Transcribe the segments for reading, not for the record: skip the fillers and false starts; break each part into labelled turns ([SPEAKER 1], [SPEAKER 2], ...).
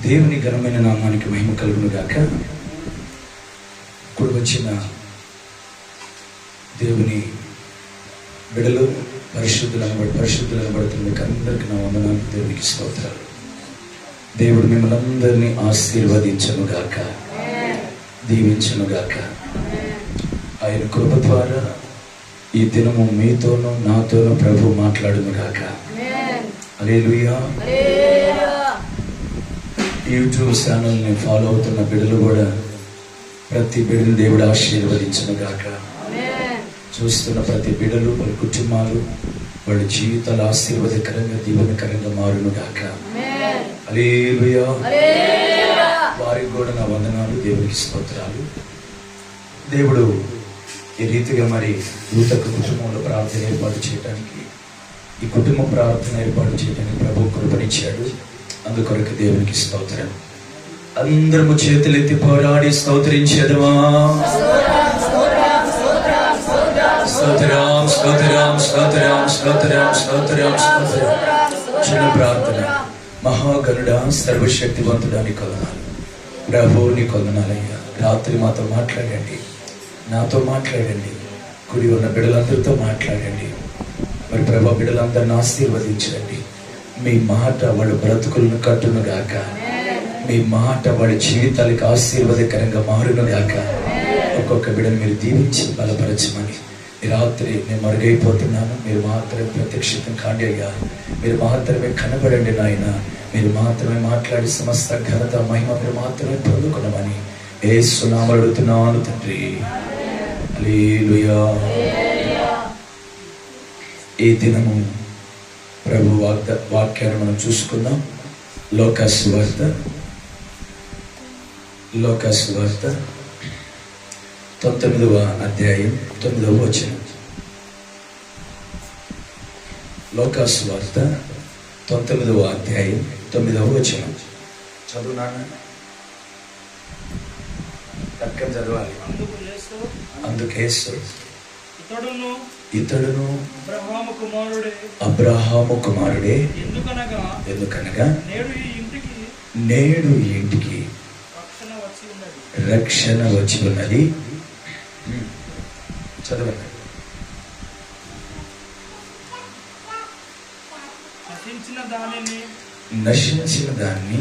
[SPEAKER 1] దేవుని ఘనమైన నామానికి మహిమ కలుగును గాక. ఇప్పుడు వచ్చిన దేవుని బిడలు పరిశుద్ధులను పడుతున్న మీకు అందరికీ నా వందనాలు, దేవునికి స్తోత్రాలు. దేవుడు మిమ్మల్ని అందరినీ ఆశీర్వదించను గాక, దీవించను గాక. ఆయన కృప ద్వారా ఈ దినము మీతోనూ నాతోనూ ప్రభు మాట్లాడును గాక. హల్లెలూయా. యూట్యూబ్ ఛానల్ని ఫాలో అవుతున్న బిడ్డలు కూడా ప్రతి బిడ్డను దేవుడు ఆశీర్వదించను గాక. చూస్తున్న ప్రతి బిడ్డలు, వాళ్ళ కుటుంబాలు, వాళ్ళ జీవితాలు ఆశీర్వాదకరంగా దీవెనకరంగా మారును గాక. హల్లెలూయా. వారికి కూడా నా వందనాలు, దేవునికి స్తోత్రాలు. దేవుడు ఈ రీతిగా మరి యూతకు కుటుంబంలో ప్రార్థన ఏర్పాటు చేయడానికి, ఈ కుటుంబ ప్రార్థన ఏర్పాటు చేయడానికి ప్రభు కృపనిచ్చాడు. అందుకొరకు దేవునికి స్తోత్రం. అందరము చేతులెత్తి పోరాడి స్తోత్రించేదమా. స్తోత్రం, స్తోత్రం, స్తోత్రం, స్తోత్రం, స్తోత్రం, స్తోత్రం. చిన్న ప్రార్థన. మహాగణుడా, సర్వశక్తివంతుడా, నీ కొందనాలు ప్రభు, నీ కొందనాలయ్యా. రాత్రి మాతో మాట్లాడండి, నాతో మాట్లాడండి, కుడి ఉన్న బిడ్డలందరితో మాట్లాడండి. మరి ప్రభా, బిడ్డలందరిని ఆశీర్వదించండి. మీ మాట వాళ్ళ బ్రతుకులను కట్టును గాక. మీ మాట వాళ్ళ జీవితాలకు ఆశీర్వాదకరంగా మారును గాక. ఒక్కొక్క బిడ్డను మీరు దీవించి బలపరచమని ఈ రాత్రి నేను మరుగైపోతున్నాను. మీరు మాత్రమే ప్రత్యక్షితం కాండి అయ్యా. మీరు మాత్రమే కనబడండి నాయన. మీరు మాత్రమే మాట్లాడి సమస్త ఘనత మహిమ మీరు మాత్రమే పొందుకున్నామని యేసు నామములో అడుగుతున్నాను తండ్రి. హల్లెలూయా. ఈ దినము ప్రభు వాక్యాన్ని మనం చూసుకుందాం. లోకాసువార్త 19వ అధ్యాయం 9వ వచనం. లోకాసువార్త 19వ అధ్యాయం 9వ వచనం. చదువు నాన్న, తక్కువ చదవాలి. అందుకేసు ఇతడును అబ్రహాము కుమారుడే. ఎందుకనగా నేడు ఈ ఇంటికి రక్షణ వచ్చి ఉన్నది. చదవండి. నశించిన దాన్ని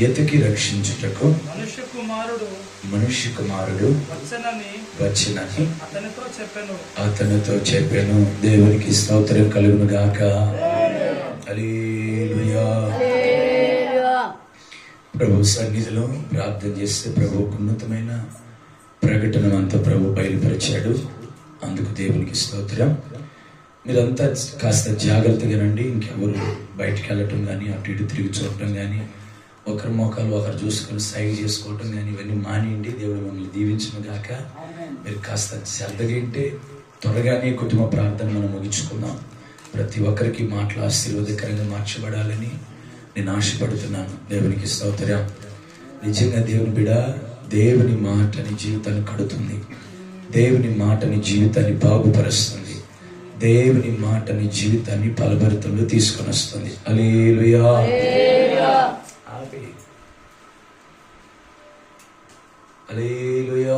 [SPEAKER 1] ఎతికి రక్షించుటకు మనుష్య కుమారుడు వచ్చనని అతనితో చెప్పాను. దేవునికి స్తోత్రం కలుగును గాక. హల్లెలూయా. ప్రభు సన్నిధిలో ప్రార్థన చేస్తే ప్రభువుకు ఉన్నతమైన ప్రకటన అంతా ప్రభు బయలుపరిచాడు. అందుకు దేవునికి స్తోత్రం. మీరంతా కాస్త జాగ్రత్తగానండి. ఇంకెవరు బయటికి వెళ్ళటం కానీ, అటు ఇటు తిరిగి చూడటం కానీ, ఒకరి మోకాలు ఒకరు చూసుకొని సైగ చేసుకోవటం కానీ ఇవన్నీ మానేయండి. దేవుడు మిమ్మల్ని దీవించును గాక. మీరు కాస్త శ్రద్ధగా వింటే త్వరగానే కుటుంబ ప్రార్థన మనం ముగించుకుందాం. ప్రతి ఒక్కరికి మాటలు ఆశీర్వాదకరంగా మార్చబడాలని నేను ఆశపడుతున్నాను. దేవునికి స్తోత్రం. నిజంగా దేవుని బిడ్డ, దేవుని మాట నీ జీవితాన్ని కడుతుంది. దేవుని మాట నీ జీవితాన్ని బాగుపరుస్తుంది. దేవుని మాట నీ జీవితాన్ని ఫలభరితంలో తీసుకొని వస్తుంది. హల్లెలూయా. హల్లెలూయా.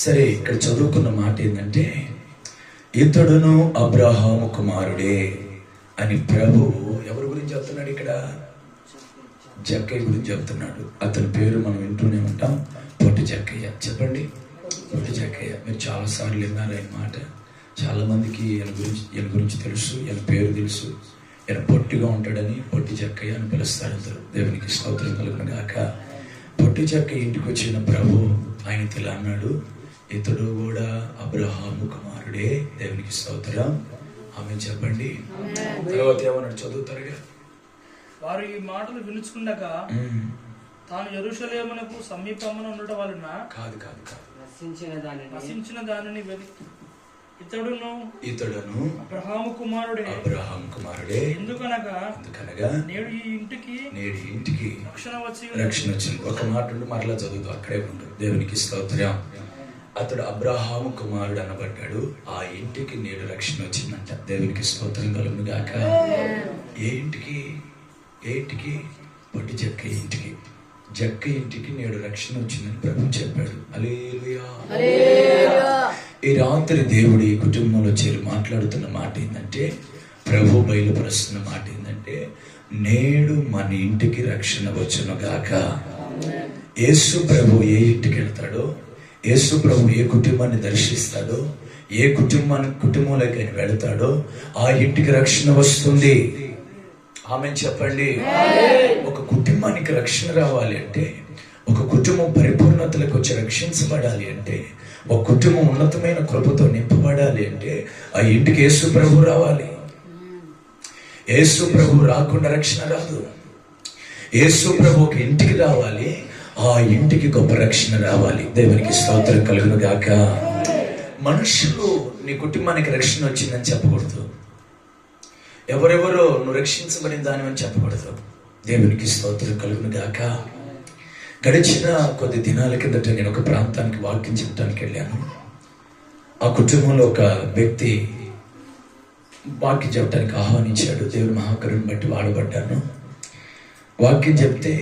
[SPEAKER 1] సరే, ఇక్కడ చదువుకున్న మాట ఏంటంటే, ఇతడును అబ్రహాము కుమారుడే అని ప్రభు ఎవరి గురించి చెప్తున్నాడు? ఇక్కడ జక్కయ్య గురించి చెప్తున్నాడు. అతని పేరు మనం వింటూనే ఉంటాం, పొట్టి జక్కయ్య. చెప్పండి, పొట్టి జక్కయ్య. మీరు చాలాసార్లు విన్నారు ఆయన మాట. చాలా మందికి ఈయన గురించి తెలుసు, ఈయన పేరు తెలుసు. ఈయన పొట్టిగా ఉంటాడని పొట్టి జక్కయ్య అని పిలుస్తారు అందరూ. దేవునికి స్తోత్రం కలుగును గాక. పొట్టి జక్కయ్య ఇంటికి వచ్చిన ప్రభు ఆయన ఇలా అన్నాడు, ఇతడు కూడా అబ్రహాము కుమారుడే. దేవునికి స్తోత్రం. ఆమె చెప్పండి. తర్వాత ఏమన్నాడు? చదువుతారుగా.
[SPEAKER 2] వారు ఈ మాటలు వినుచుకుండగా తాను యెరూషలేమునకు సమీపమున ఉండటం వలన
[SPEAKER 1] కాదు
[SPEAKER 2] నశించిన దానిని ఇతడును అబ్రహాము కుమారుడే. ఎందుకనగా నేడు ఈ ఇంటికి రక్షణ వచ్చింది.
[SPEAKER 1] ఒక మాట ఉండి మరలా చదువుతూ అక్కడే ఉండు. దేవునికి స్తోత్రం. అతడు అబ్రహాము కుమారుడు అనబడ్డాడు. ఆ ఇంటికి నేడు రక్షణ వచ్చిందంట. దేవునికి స్తోత్రం కలుగును గాక. ఏ ఇంటికి? ఏ ఇంటికి? పొట్టి జక్క ఇంటికి. జక్క ఇంటికి నేడు రక్షణ వచ్చిందని ప్రభు చెప్పాడు. హల్లెలూయా. ఈ రాత్రి దేవుడు ఈ కుటుంబంలో చేరి మాట్లాడుతున్న మాట ఏంటంటే, ప్రభు బయలుపరుస్తున్న మాట ఏంటంటే, నేడు మన ఇంటికి రక్షణ వచ్చును గాక. యేసు ప్రభు ఏ ఇంటికి వెళ్తాడో, యేసు ప్రభు ఏ కుటుంబాన్ని దర్శిస్తాడో, ఏ కుటుంబంలోకి ఆయన వెళతాడో ఆ ఇంటికి రక్షణ వస్తుంది. ఆమె చెప్పండి. ఒక కుటుంబానికి రక్షణ రావాలి అంటే, ఒక కుటుంబం పరిపూర్ణతలకు వచ్చి రక్షించబడాలి అంటే, ఒక కుటుంబం ఉన్నతమైన కృపతో నింపబడాలి అంటే ఆ ఇంటికి యేసు ప్రభు రావాలి. యేసు ప్రభు రాకుండా రక్షణ రాదు. యేసు ప్రభు ఒక ఇంటికి రావాలి, ఆ ఇంటికి గొప్ప రక్షణ రావాలి. దేవునికి స్తోత్రం కలుగును గాక. మనుషులు నీ కుటుంబానికి రక్షణ వచ్చిందని చెప్పకూడదు. ఎవరెవరో నువ్వు రక్షించబడిన దానివని చెప్పకూడదు. దేవునికి స్తోత్రం కలుగును గాక. గడిచిన కొద్ది దినాల కిందట నేను ఒక ప్రాంతానికి వాక్యం చెప్పడానికి వెళ్ళాను. ఆ కుటుంబంలో ఒక వ్యక్తి వాక్యం చెప్పడానికి ఆహ్వానించాడు. దేవుని మహాకరుని బట్టి వాడబడ్డాను. వాక్యం చెప్తే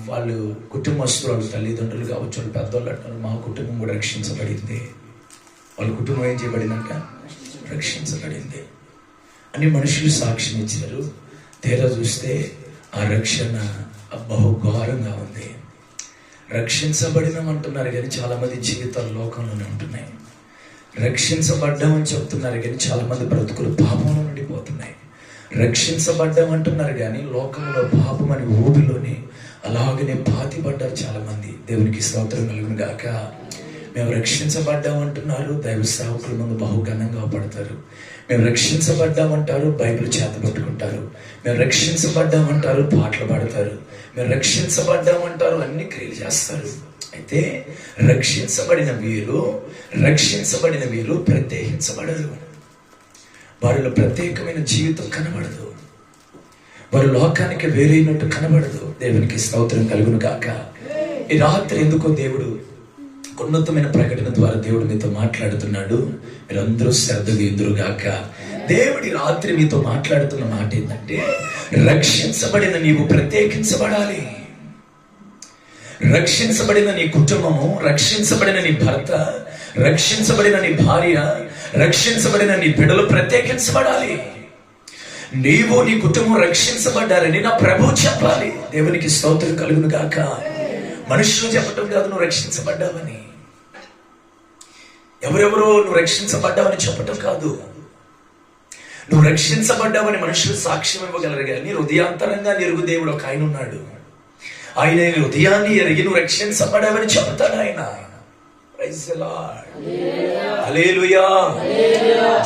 [SPEAKER 1] వాళ్ళు కుటుంబస్తులు, వాళ్ళ తల్లిదండ్రులు కావచ్చు, వాళ్ళు పెద్దవాళ్ళు అంటారు, మా కుటుంబం కూడా రక్షించబడింది. వాళ్ళ కుటుంబం ఏం చేయబడిందంట? రక్షించబడింది అని మనుషులు సాక్ష్యం ఇచ్చారు. తీరా చూస్తే ఆ రక్షణ బహుఘోరంగా ఉంది. రక్షించబడినామంటున్నారు కానీ చాలా మంది జీవితాలు లోకంలోనే ఉంటున్నాయి. రక్షించబడ్డామని చెప్తున్నారు కానీ చాలా మంది బ్రతుకులు పాపంలో ఉండిపోతున్నాయి. రక్షించబడ్డామంటున్నారు కానీ లోకంలో పాపం అని ఊబిలోని అలాగనే పాతిపడ్డారు చాలా మంది. దేవునికి స్తోత్రం కలుగును గాక. మేము రక్షించబడ్డామంటున్నారు, దైవ సేవకుల ముందు బహుఘనంగా పడతారు. మేము రక్షించబడ్డామంటారు, బైబిల్ చేత పట్టుకుంటారు. మేము రక్షించబడ్డామంటారు, పాటలు పాడతారు. మేము రక్షించబడ్డామంటారు, అన్ని క్రియలు చేస్తారు. అయితే రక్షించబడిన వీరు ప్రత్యేకించబడరు. వారిలో ప్రత్యేకమైన జీవితం కనబడదు. వారి లోకానికి వేరైనట్టు కనబడదు. దేవునికి స్తోత్రం కలుగును గాక. ఈ రాత్రి ఎందుకో దేవుడు ఉన్నతమైన ప్రకటన ద్వారా దేవుడు మీతో మాట్లాడుతున్నాడు. మీరందరూ శ్రద్ధగా ఎదురుగాక. దేవుడి రాత్రి మీతో మాట్లాడుతున్న మాట ఏంటంటే, రక్షించబడిన నీవు ప్రత్యేకించబడాలి. రక్షించబడిన నీ కుటుంబము, రక్షించబడిన నీ భర్త, రక్షించబడిన నీ భార్య, రక్షించబడిన నీ బిడ్డలు ప్రత్యేకించబడాలి. నీవు నీ కుటుంబం రక్షించబడ్డారని నా ప్రభు చెప్పాలి. దేవునికి స్తోత్రం కలుగును గాక. మనుషులు చెప్పటం కాదు నువ్వు రక్షించబడ్డావని, ఎవరెవరో నువ్వు రక్షించబడ్డావని చెప్పటం కాదు. నువ్వు రక్షించబడ్డావని మనుషులు సాక్ష్యం ఇవ్వగలరు కానీ హృదయాంతరంగా ఎరుగు దేవుడు ఒక ఆయన ఉన్నాడు. ఆయన హృదయాన్ని ఎరిగి నువ్వు రక్షించబడ్డావని చెప్తాడు ఆయన. Praise the Lord. హల్లెలూయా.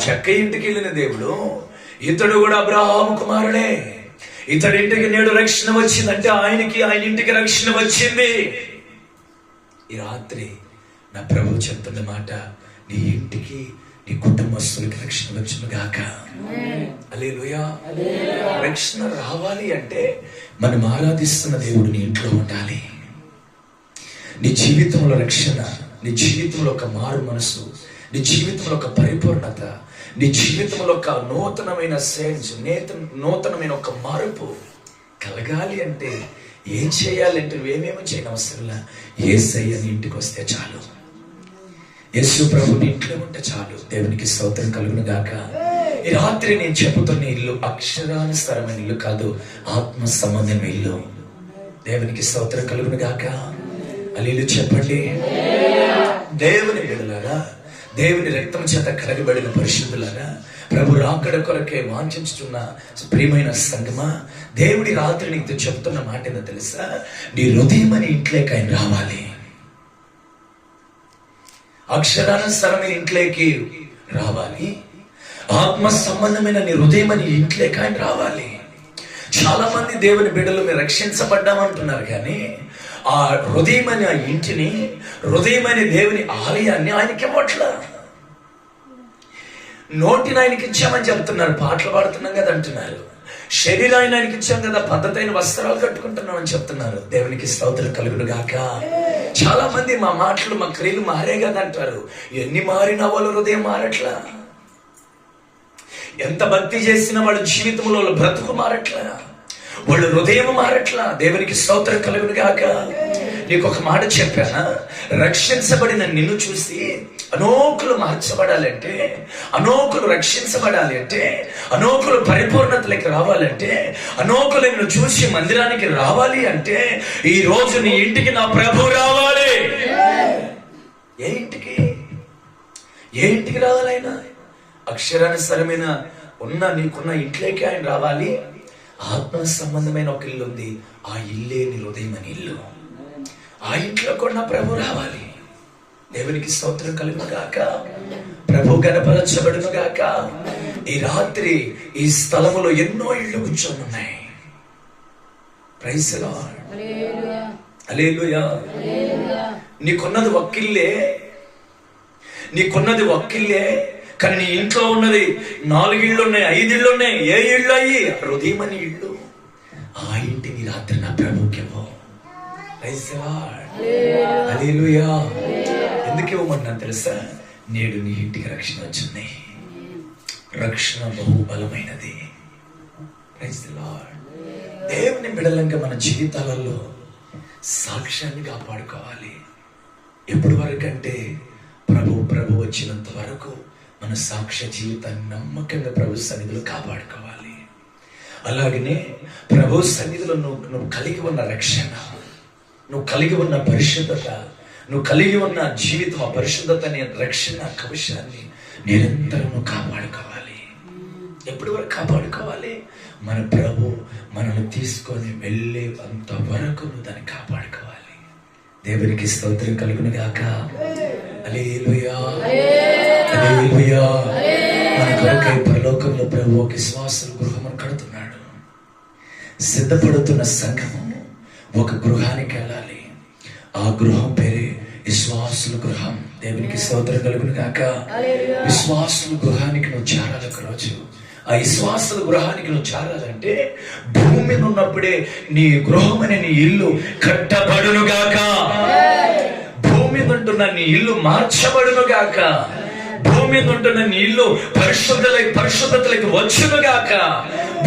[SPEAKER 1] చెక్క ఇంటికి వెళ్ళిన దేవుడు, ఇతడు కూడా అబ్రహాము కుమారుడే. ఇతడి ఇంటికి నేడు రక్షణ వచ్చిందంటే ఆయన ఇంటికి రక్షణ వచ్చింది. ఈ రాత్రి నా ప్రభు చెప్తున్న మాట, నీ ఇంటికి, నీ కుటుంబస్తులకి రక్షణ వచ్చును గాక. హల్లెలూయా. రక్షణ రావాలి అంటే మనం ఆరాధిస్తున్న దేవుడు నీ ఇంట్లో ఉండాలి. నీ జీవితంలో రక్షణ, నీ జీవితంలో ఒక మారు మనసు, నీ జీవితంలో ఒక పరిపూర్ణత, నీ జీవితంలో ఒక నూతనమైన సెన్స్, నూతనమైన ఒక మార్పు కలగాలి అంటే ఏం చేయాలంటే నువ్వేమేమో చేయని అవసరంలా యేసయ్య నీ ఇంటికి వస్తే చాలు. యేసు ప్రభు నీ ఇంట్లో ఉంటే చాలు. దేవునికి స్తోత్రం కలుగును గాక. ఈ రాత్రి నేను చెబుతున్న ఇల్లు అక్షరానుసారమైన ఇల్లు కాదు, ఆత్మ సంబంధమైన ఇల్లు. దేవునికి స్తోత్రం కలుగును గాక. అల్లీలు చెప్పండి. దేవుని బిడ్డలారా, దేవుని రక్తం చేత కడగబడిన పరిశుద్ధులారా, ప్రభు రాకడ కొరకే వాంఛించుతున్న ప్రియమైన సంగమా, దేవుడి రాత్రి నీకు చెప్తున్న మాట ఏందో తెలుసా? నీ హృదయం అని ఇంట్లోకి ఆయన రావాలి. అక్షరానుసారమైన ఇంట్లోకి రావాలి. ఆత్మ సంబంధమైన నీ హృదయం అని ఇంట్లోకి ఆయన రావాలి. చాలా మంది దేవుని బిడ్డలు మీరు రక్షించబడ్డామంటున్నారు కానీ ఆ హృదయమని ఆ ఇంటిని, హృదయమని దేవుని ఆలయాన్ని ఆయనకి ఇవ్వట్లా. నోటిని ఆయనకి ఇచ్చామని చెప్తున్నారు, పాటలు పాడుతున్నాం కదా అంటున్నారు. శరీరాన్ని ఆయనకి ఇచ్చాం కదా, పద్ధతైన వస్త్రాలు కట్టుకుంటున్నాం అని చెప్తున్నారు. దేవునికి స్తోత్రం కలుగును గాక. చాలా మంది మా మాటలు మా క్రియలు మారే కదా అంటారు. ఎన్ని మారినా వాళ్ళ హృదయం మారట్లా. ఎంత భక్తి చేసినా వాళ్ళ జీవితంలో వాళ్ళ బ్రతుకు మారట్లా, వాళ్ళ హృదయం మారట్లా. దేవునికి స్తోత్రం కలుగును గాక. నీకు ఒక మాట చెప్పానా, రక్షించబడిన నిన్ను చూసి అనేకులు మార్చబడాలంటే, అనేకులు రక్షించబడాలి అంటే, అనేకులు పరిపూర్ణతలోకి రావాలంటే, అనేకులు నిన్ను చూసి మందిరానికి రావాలి అంటే, ఈ రోజు నీ ఇంటికి నా ప్రభు రావాలి. ఏ ఇంటికి? ఏ ఇంటికి రావాలి ఆయన? అక్షరానుసారమైన నీకున్న ఇంట్లోకి ఆయన రావాలి. ఆత్మ సంబంధమైన ఒక ఇల్లు ఉంది, ఆ ఇల్లే నీ హృదయం అని ఇల్లు. ఆ ఇంట్లో కూడా నా ప్రభు రావాలి. దేవునికి స్తోత్రం కలుగును గాక. ప్రభు గణపరచబడును గాక. ఈ రాత్రి ఈ స్థలములో ఎన్నో ఇళ్ళు కూర్చొని ఉన్నాయి. Praise the Lord. హల్లెలూయా. నీకున్నది ఒక్కిల్లే, నీకున్నది ఒక్కిల్లే, కానీ నీ ఇంట్లో ఉన్నది 4 ఇళ్ళు ఉన్నాయి, 5 ఇళ్ళు ఉన్నాయి. ఏ ఇళ్ళు అయ్యి? హృదయం అని ఇళ్ళు. ఆ ఇంటిని రాత్రి నా ప్రభుకి హల్లెలూయా. ఎందుకు ఇవ్వమన్నా తెలుసా? నేడు నీ ఇంటికి రక్షణ వచ్చింది. రక్షణ బహు బలమైనది. Praise the lord. దేవుని బిడ్డలంగా మన జీవితాలలో సాక్ష్యాన్ని కాపాడుకోవాలి. ఎప్పటి వరకు అంటే ప్రభు వచ్చినంత వరకు మన సాక్ష్య జీవితాన్ని నమ్మకంగా ప్రభు సన్నిధిలో కాపాడుకోవాలి. అలాగనే ప్రభు సన్నిధిలో నువ్వు కలిగి ఉన్న రక్షణ, నువ్వు కలిగి ఉన్న పరిశుద్ధత, నువ్వు కలిగి ఉన్న జీవితం, ఆ పరిశుద్ధత అనే రక్షణ కవచాన్ని నిరంతరం నువ్వు కాపాడుకోవాలి. ఎప్పటి వరకు కాపాడుకోవాలి? మన ప్రభు మనల్ని తీసుకొని వెళ్ళే అంత వరకు నువ్వు దాన్ని కాపాడుకోవాలి. దేవునికి స్తోత్రం కలుగును గాక. హల్లెలూయా. హల్లెలూయా. మన కొరకై పరలోకంలో ప్రభు ఒక విశ్వాసుల గృహమును కడుతున్నాడు. సిద్ధపడుతున్న సంఘము ఒక గృహానికి వెళ్ళాలి. ఆ గృహం పేరే విశ్వాసుల గృహం. దేవునికి స్తోత్రం కలుగును గాక. విశ్వాసుల గృహానికి నువ్వు చేరాలి. ఒక రోజు ఆ విశ్వాసుల గృహానికి నువ్వు చేరాలంటే భూమి మీద ఉన్నప్పుడే నీ గృహం అనే నీ ఇల్లు కట్టబడును గాక. భూమి మీద ఉంటున్న నీ ఇల్లు మార్చబడును గాక. భూమి మీద ఉంటున్న నీ ఇల్లు పరిశుద్ధతలకు వచ్చును గాక.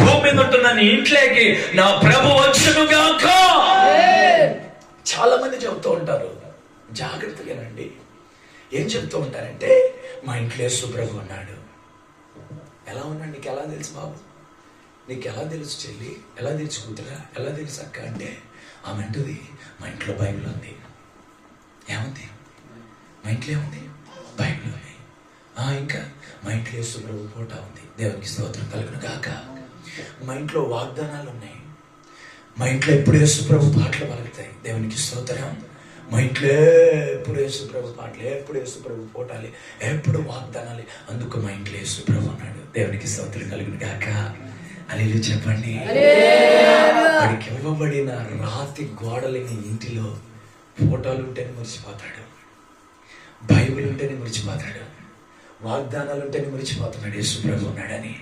[SPEAKER 1] భూమి మీద ఉంటున్న నీ ఇంట్లోకి నా ప్రభు వచ్చును గాక. చాలా మంది చెబుతూ ఉంటారు, జాగ్రత్తగానండి. ఏం చెప్తూ ఉంటారంటే, మా ఇంట్లో యేసు ప్రభు ఉన్నాడు. ఎలా ఉన్నాడు? నీకు ఎలా తెలుసు బాబు? నీకు ఎలా తెలుసు చెల్లి? ఎలా తెలుసు కూతురా? ఎలా తెలుసు అక్క? అంటే ఆమె అంటుంది, మా ఇంట్లో బైబిల్ ఉంది. ఏముంది? మా ఇంట్లో ఏముంది? బైబిల్ ఉంది. ఇంకా మా ఇంట్లో యేసు ప్రభు ఫోటో ఉంది. దేవునికి స్తోత్రం కలుగును గాక. మా ఇంట్లో వాగ్దానాలు ఉన్నాయి. మా ఇంట్లో ఎప్పుడు యేసు ప్రభు పాటలు పలుకుతాయి. దేవునికి స్తోత్రం. మా ఇంట్లో ఎప్పుడు యేసు ప్రభు పాటలు, ఎప్పుడు యేసు ప్రభు ఫోటోలు, ఎప్పుడు వాగ్దానాలు. అందుకు మా ఇంట్లో యేసు ప్రభు ఉన్నాడు. దేవునికి స్తోత్రం కలుగును గాక. హల్లెలూయా చెప్పండి. వాడికి ఇవ్వబడిన రాతి గోడలని ఇంటిలో ఫోటోలు ఉంటేనే మురిసిపోతాడు, బైబిల్ ఉంటేనే మురిసిపోతాడు, వాగ్దానాలు ఉంటేనే మురిసిపోతున్నాడు యేసు ప్రభు ఉన్నాడని.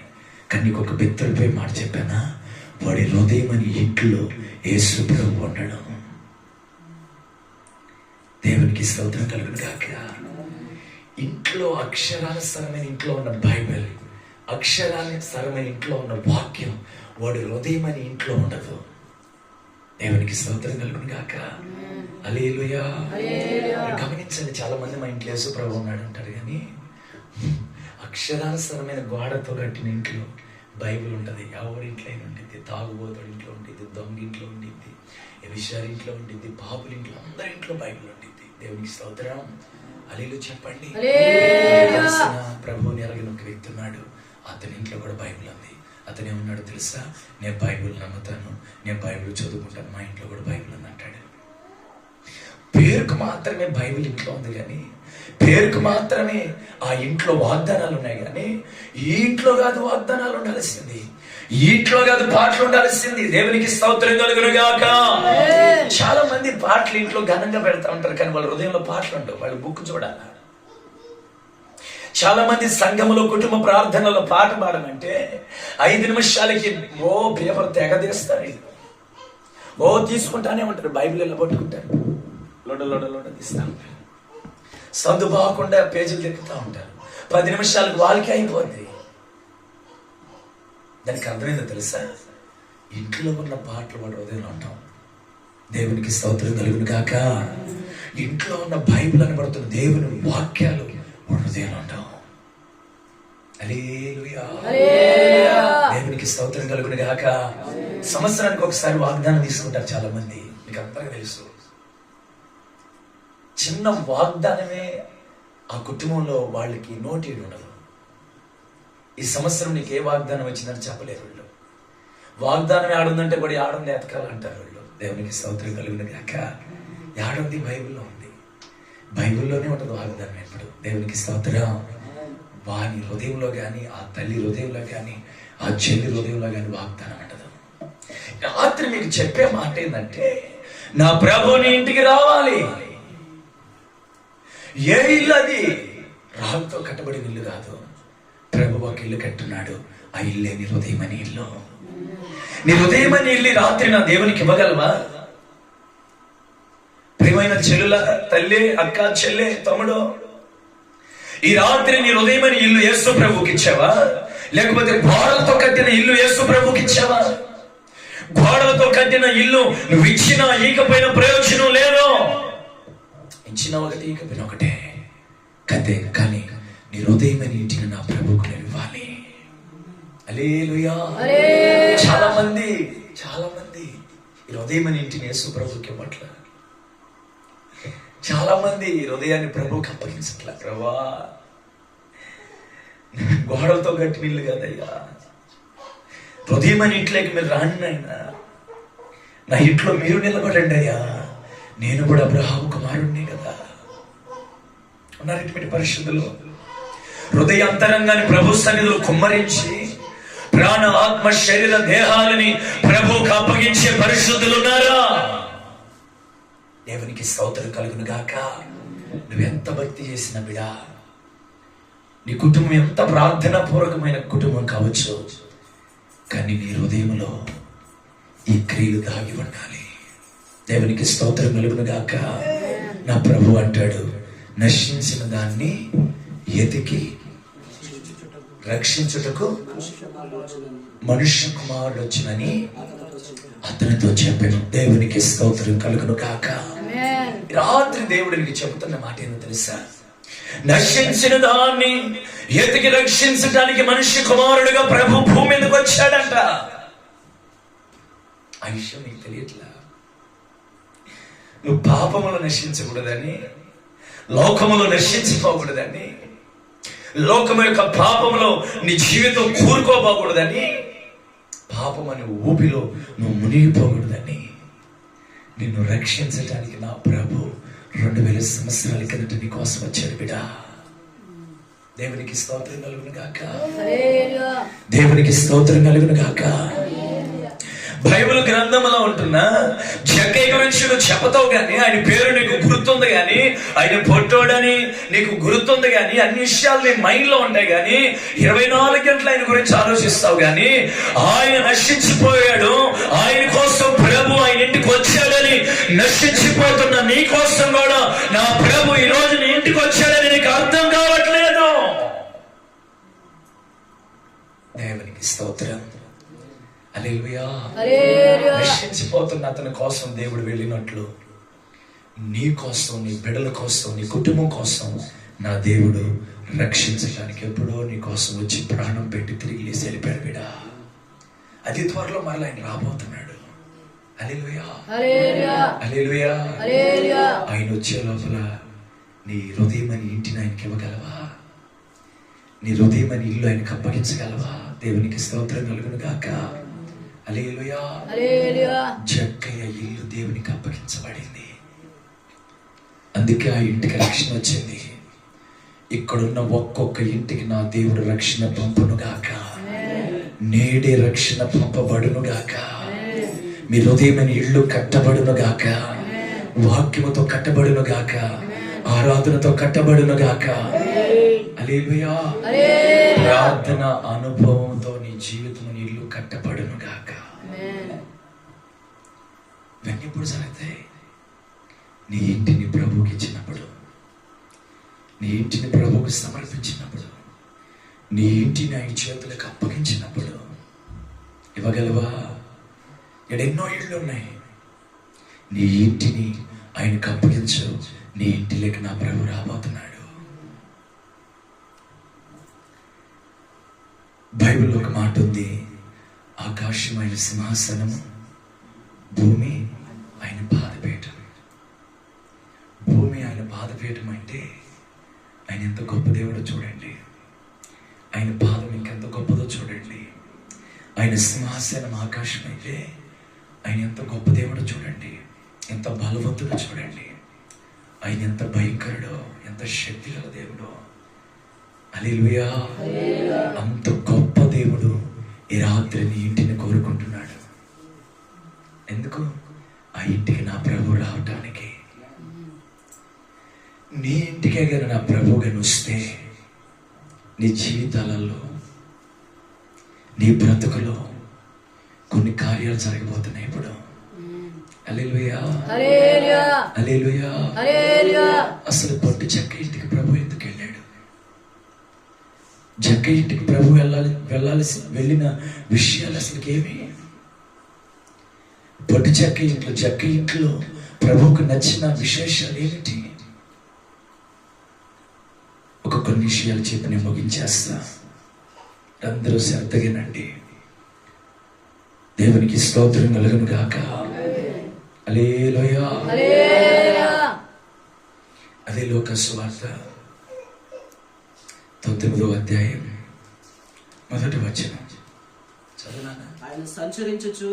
[SPEAKER 1] కానీ నీకు ఒక బిత్తరపై మాట చెప్పానా? వాడి హృదయం అని ఇంట్లో యేసు ప్రభు ఉన్నాడు. దేవునికి స్తోత్రం కలుగును గాక. ఇంట్లో అక్షరానుసారమైన ఇంట్లో ఉన్న బైబిల్, అక్షరానుసారమైన ఇంట్లో ఉన్న వాక్యం వాడి హృదయం అని ఇంట్లో ఉండదు. దేవునికి స్తోత్రం కలుగును గాక. హల్లెలూయా. గమనించండి, చాలా మంది మా ఇంట్లో యేసు ప్రభు ఉన్నాడు అంటారు, కానీ అక్షరానుసారమైన గోడతో కట్టిన ఇంట్లో బైబిల్ ఉంటుంది. ఎవరి ఇంట్లో అయినా ఉండిద్ది, తాగుబోతుడి ఇంట్లో ఉండిద్ది, దొంగ ఇంట్లో ఉండిద్ది, విషయాల ఇంట్లో ఉండిద్ది, పాపుల ఇంట్లో, అందరి ఇంట్లో బైబిల్ ఉండిద్ది. దేవునికి స్తోత్రం. హల్లెలూయా చెప్పండి. ప్రభువుని ఎరగిన ఒక వ్యక్తి ఉన్నాడు, అతని ఇంట్లో కూడా బైబిల్ ఉంది. అతను ఏమన్నాడు తెలుసా? నేను బైబిల్ నమ్ముతాను, నేను బైబిల్ చదువుకుంటాను, మా ఇంట్లో కూడా బైబిల్ ఉంది అంటాడు. పేరుకు మాత్రమే బైబిల్ ఇంట్లో ఉంది, కానీ పేరుకు మాత్రమే ఆ ఇంట్లో వాగ్దానాలు ఉన్నాయి, కానీ ఈ ఇంట్లో కాదు వాగ్దానాలు ఉండాల్సింది, ఈ ఇంట్లో కాదు పాటలు ఉండాల్సింది. దేవునికి స్తోత్రం కలుగును గాక. చాలా మంది పాటలు ఇంట్లో ఘనంగా పెడతా ఉంటారు, కానీ వాళ్ళ హృదయంలో పాటలు ఉండవు. వాళ్ళు బుక్ చూడాలి. చాలా మంది సంఘములో కుటుంబ ప్రార్థనలో పాట పాడమంటే 5 నిమిషాలకి పేపర్ తెగదీస్తారు. తీసుకుంటానే ఉంటారు, బైబిల్ ఎలా పట్టుకుంటారు, లొడ తీస్తా ఉంటారు. సందు బాగకుండా పేజీలు తిప్పుతూ ఉంటారు. 10 నిమిషాలకు వాళ్ళకి అయిపోద్ది. దానికి అర్థమైందో తెలుసా? ఇంట్లో ఉన్న పాటలు వాడు ఉదయం ఉంటాం. దేవునికి స్తోత్రం కలుగును గాక. ఇంట్లో ఉన్న బైబిల్ అనబడుతున్న దేవుని వాక్యాలు వాడు ఉదయం ఉంటాం. హల్లెలూయా. దేవునికి స్తోత్రం కలుగును గాక. సంవత్సరానికి ఒకసారి వాగ్దానం తీసుకుంటారు చాలా మంది. మీకు అంతగా తెలుసు. చిన్న వాగ్దానమే ఆ కుటుంబంలో వాళ్ళకి నోటీడు ఉండదు. ఈ సంవత్సరం నీకు ఏ వాగ్దానం వచ్చిందని చెప్పలేరు వీళ్ళు. వాగ్దానం ఆడుందంటే కూడా ఆడుంది ఎతకాలంటారు వీళ్ళు. దేవునికి స్తోత్రం కలుగును గాక. ఆడుంది బైబిల్లో ఉంది. బైబిల్లోనే ఉంటుంది వాగ్దానం. ఎప్పుడు దేవునికి స్తోత్రం. వాని హృదయంలో కానీ, ఆ తల్లి హృదయంలో కానీ, ఆ చెల్లి హృదయంలో కానీ వాగ్దానం ఉండదు. రాత్రి మీకు చెప్పే మాట ఏంటంటే, నా ప్రభుని ఇంటికి రావాలి. ఏ ఇల్లు అది? రాళ్ళతో కట్టబడిన ఇల్లు కాదు. ప్రభు ఒక ఇల్లు కట్టున్నాడు. ఆ ఇల్లే నీ హృదయమని ఇల్లు. నీ హృదయమని ఇల్లు రాత్రి నా దేవునికి ఇవ్వగలవా? ప్రియమైన చెల్లుల, తల్లి, అక్క, చెల్లె, తమ్ముడు, ఈ రాత్రి నీ హృదయమని ఇల్లు యేసు ప్రభుకి ఇచ్చావా? లేకపోతే గోడలతో కట్టిన ఇల్లు యేసు ప్రభుకి ఇచ్చావా? గోడలతో కట్టిన ఇల్లు నువ్వు ఇచ్చినా ఈకపోయిన ప్రయోజనం లేదు. ఇచ్చిన ఒకటి, ఈకపోయిన ఒకటే కదే. కానీ నీ హృదయమని ఇంటిని నా ప్రభుకు నేను ఇవ్వాలి. హల్లెలూయా. చాలా మంది ఈ హృదయమని ఇంటిని యేసు ప్రభుకి ఇవ్వట్ల. చాలా మంది హృదయాన్ని ప్రభువుకి అప్పగించట్లా. ప్రభా, గోడలతో కట్టిన ఇల్లు కదయ్యా, హృదయమని ఇంట్లోకి మీరు రాండి అయినా, నా ఇంట్లో మీరు నిలబడండి అయ్యా, నేను కూడా అబ్రహాము కుమారుణ్ణి కదా ఉన్నారు. ఇటువంటి పరిస్థితుల్లో హృదయాంతరంగాన్ని ప్రభు సన్నిధిలో కుమ్మరించి ప్రాణ, ఆత్మ, శరీర, దేహాలని ప్రభువుకు అప్పగించే పరిస్థితులు ఉన్నారా? దేవునికి స్తోత్రం కలుగును గాక. నువ్వెంత భక్తి చేసిన బిడా, నీ కుటుంబం ఎంత ప్రార్థనా పూర్వకమైన కుటుంబం కావచ్చు, కానీ నీ హృదయంలో ఈ క్రియలు దాగి ఉండాలి. దేవునికి స్తోత్రం కలుగును గాక. నా ప్రభు అంటాడు, నశించిన దాన్ని ఎతికి రక్షించుటకు మనుష్య కుమారుడు వచ్చినని అతనితో చెప్పాను. దేవునికి స్తోత్రం కలుగును గాక. రాత్రి దేవుడికి చెబుతున్న మాట ఏంటో తెలుసా? నశించిన దాన్ని ఎతికి రక్షించడానికి మనిషి కుమారుడుగా ప్రభు భూమి మీదకి వచ్చాడంట. ఆ విషయం నీకు తెలియట్లా? నువ్వు పాపములో నశించకూడదని, లోకములో నశించిపోకూడదని, లోకము యొక్క పాపములో నీ జీవితం కూరుకోపోకూడదని, పాపం అనే ఊపిలో నువ్వు మునిగిపోకూడదని నిన్ను రక్షించడానికి నా ప్రభు 2000 సంవత్సరాల కిందట నీ కోసం వచ్చాడు బిడా. దేవునికి స్తోత్రం కలుగును గాక. దేవునికి స్తోత్రం కలుగును గాక. బైబిల్ గ్రంథంలో ఉంటున్న జక్కయ్య గురించి నువ్వు చెప్పతావు గాని, ఆయన పేరు నీకు గుర్తుంది గాని, ఆయన పొట్టోడని నీకు గుర్తుంది గాని, అన్ని విషయాలు నీ మైండ్ లో ఉంటాయి గాని, 24 గంటలు ఆయన గురించి ఆలోచిస్తావు గాని, ఆయన నశించిపోయాడు, ఆయన కోసం ప్రభు ఆయన ఇంటికి వచ్చాడని నశించిపోతున్న నీ కోసం కూడా నా ప్రభు ఈ రోజు నీ ఇంటికి వచ్చాడని నీకు అర్థం కావట్లేదు. దేవునికి స్తోత్రం. హల్లెలూయా. నశించిపోతున్న అతని కోసం దేవుడు వెళ్ళినట్లు నీ కోసం, నీ బిడ్డల కోసం, నీ కుటుంబం కోసం నా దేవుడు రక్షించడానికి ఎప్పుడో నీ కోసం వచ్చి ప్రాణం పెట్టి తిరిగి లేసి వెళ్ళిపోయాడు బిడా. అతి త్వరలో మరలా ఆయన రాబోతున్నాడు. హల్లెలూయా. హల్లెలూయా. ఆయన వచ్చే లోపల నీ హృదయమని ఇంటిని ఆయనకి ఇవ్వగలవా? నీ హృదయమని ఇల్లు ఆయనకి అప్పగించగలవా? దేవునికి స్తోత్రం కలుగును గాక. హల్లెలూయా. జక్కయ్య ఇల్లు దేవునికి అప్పగించబడింది. అందుకే ఆ ఇంటికి రక్షణ వచ్చింది. ఇక్కడున్న ఒక్కొక్క ఇంటికి నా దేవుడు రక్షణ పంపును గాక. నేడే రక్షణ పంపబడును గాక. మీ హృదయమైన ఇల్లు కట్టబడును గాక. వాక్యముతో కట్టబడును గాక. ఆరాధనతో కట్టబడును గాక. హల్లెలూయా. ప్రార్థన అనుభవంతో నీ జీవితం, నీ ఇల్లు కట్టబడును గాక. ఇవన్నీ ఎప్పుడు జరుగుతాయి? నీ ఇంటిని నీ ఇంటిని ప్రభువుకు సమర్పించినప్పుడు, నీ ఇంటిని ఆయన చేతులకు అప్పగించినప్పుడు ఇవ్వగలవా? ఎన్నో ఇళ్ళు ఉన్నాయి. నీ ఇంటిని ఆయనకు అప్పగించు. నీ ఇంటిలోకి నా ప్రభు రాబోతున్నాడు. బైబిల్లో ఒక మాట ఉంది, ఆకాశం ఆయన సింహాసనము, భూమి ఆయన పాదపీఠం. భూమి ఆయన పాదపీఠం అంటే ఆయన ఎంత గొప్ప దేవుడో చూడండి. ఆయన పాదం ఇంకెంత గొప్పదో చూడండి. ఆయన సింహాసనం ఆకాశం అయితే ఆయన ఎంత గొప్ప దేవుడో చూడండి. ఎంత బలవంతుడో చూడండి. ఆయన ఎంత భయంకరుడో, ఎంత శక్తి గల దేవుడో. హల్లెలూయా. అంత గొప్ప దేవుడు ఈ రాత్రి నీ ఇంటిని కోరుకుంటున్నాడు. ఎందుకు? ఆ ఇంటికి నా ప్రభు రావటానికి. నీ ఇంటికే కానీ నా ప్రభువుగా వస్తే నీ జీవితాలలో, నీ బ్రతుకులో కొన్ని కార్యాలు జరగబోతున్నాయి ఇప్పుడు. హల్లెలూయా, హల్లెలూయా. అసలు పొట్టు చెక్క ఇంటికి ప్రభు ఎందుకు వెళ్ళాడు? చెక్క ఇంటికి ప్రభు వెళ్ళిన విషయాలు అసలు ఏమి? పొట్టు చెక్క ఇంట్లో ప్రభువుకు నచ్చిన విశేషాలు ఏమిటి? కొన్ని విషయాలు చెప్పి నేను ముగించేస్తా. అందరూ శ్రద్ధగానండి. దేవునికి స్తోత్రం కలుగును గాక. హల్లెలూయా. అదే లోక సువార్త 9వ అధ్యాయం 1వ వచనం చదువునానా? ఆయన సంచరించుచు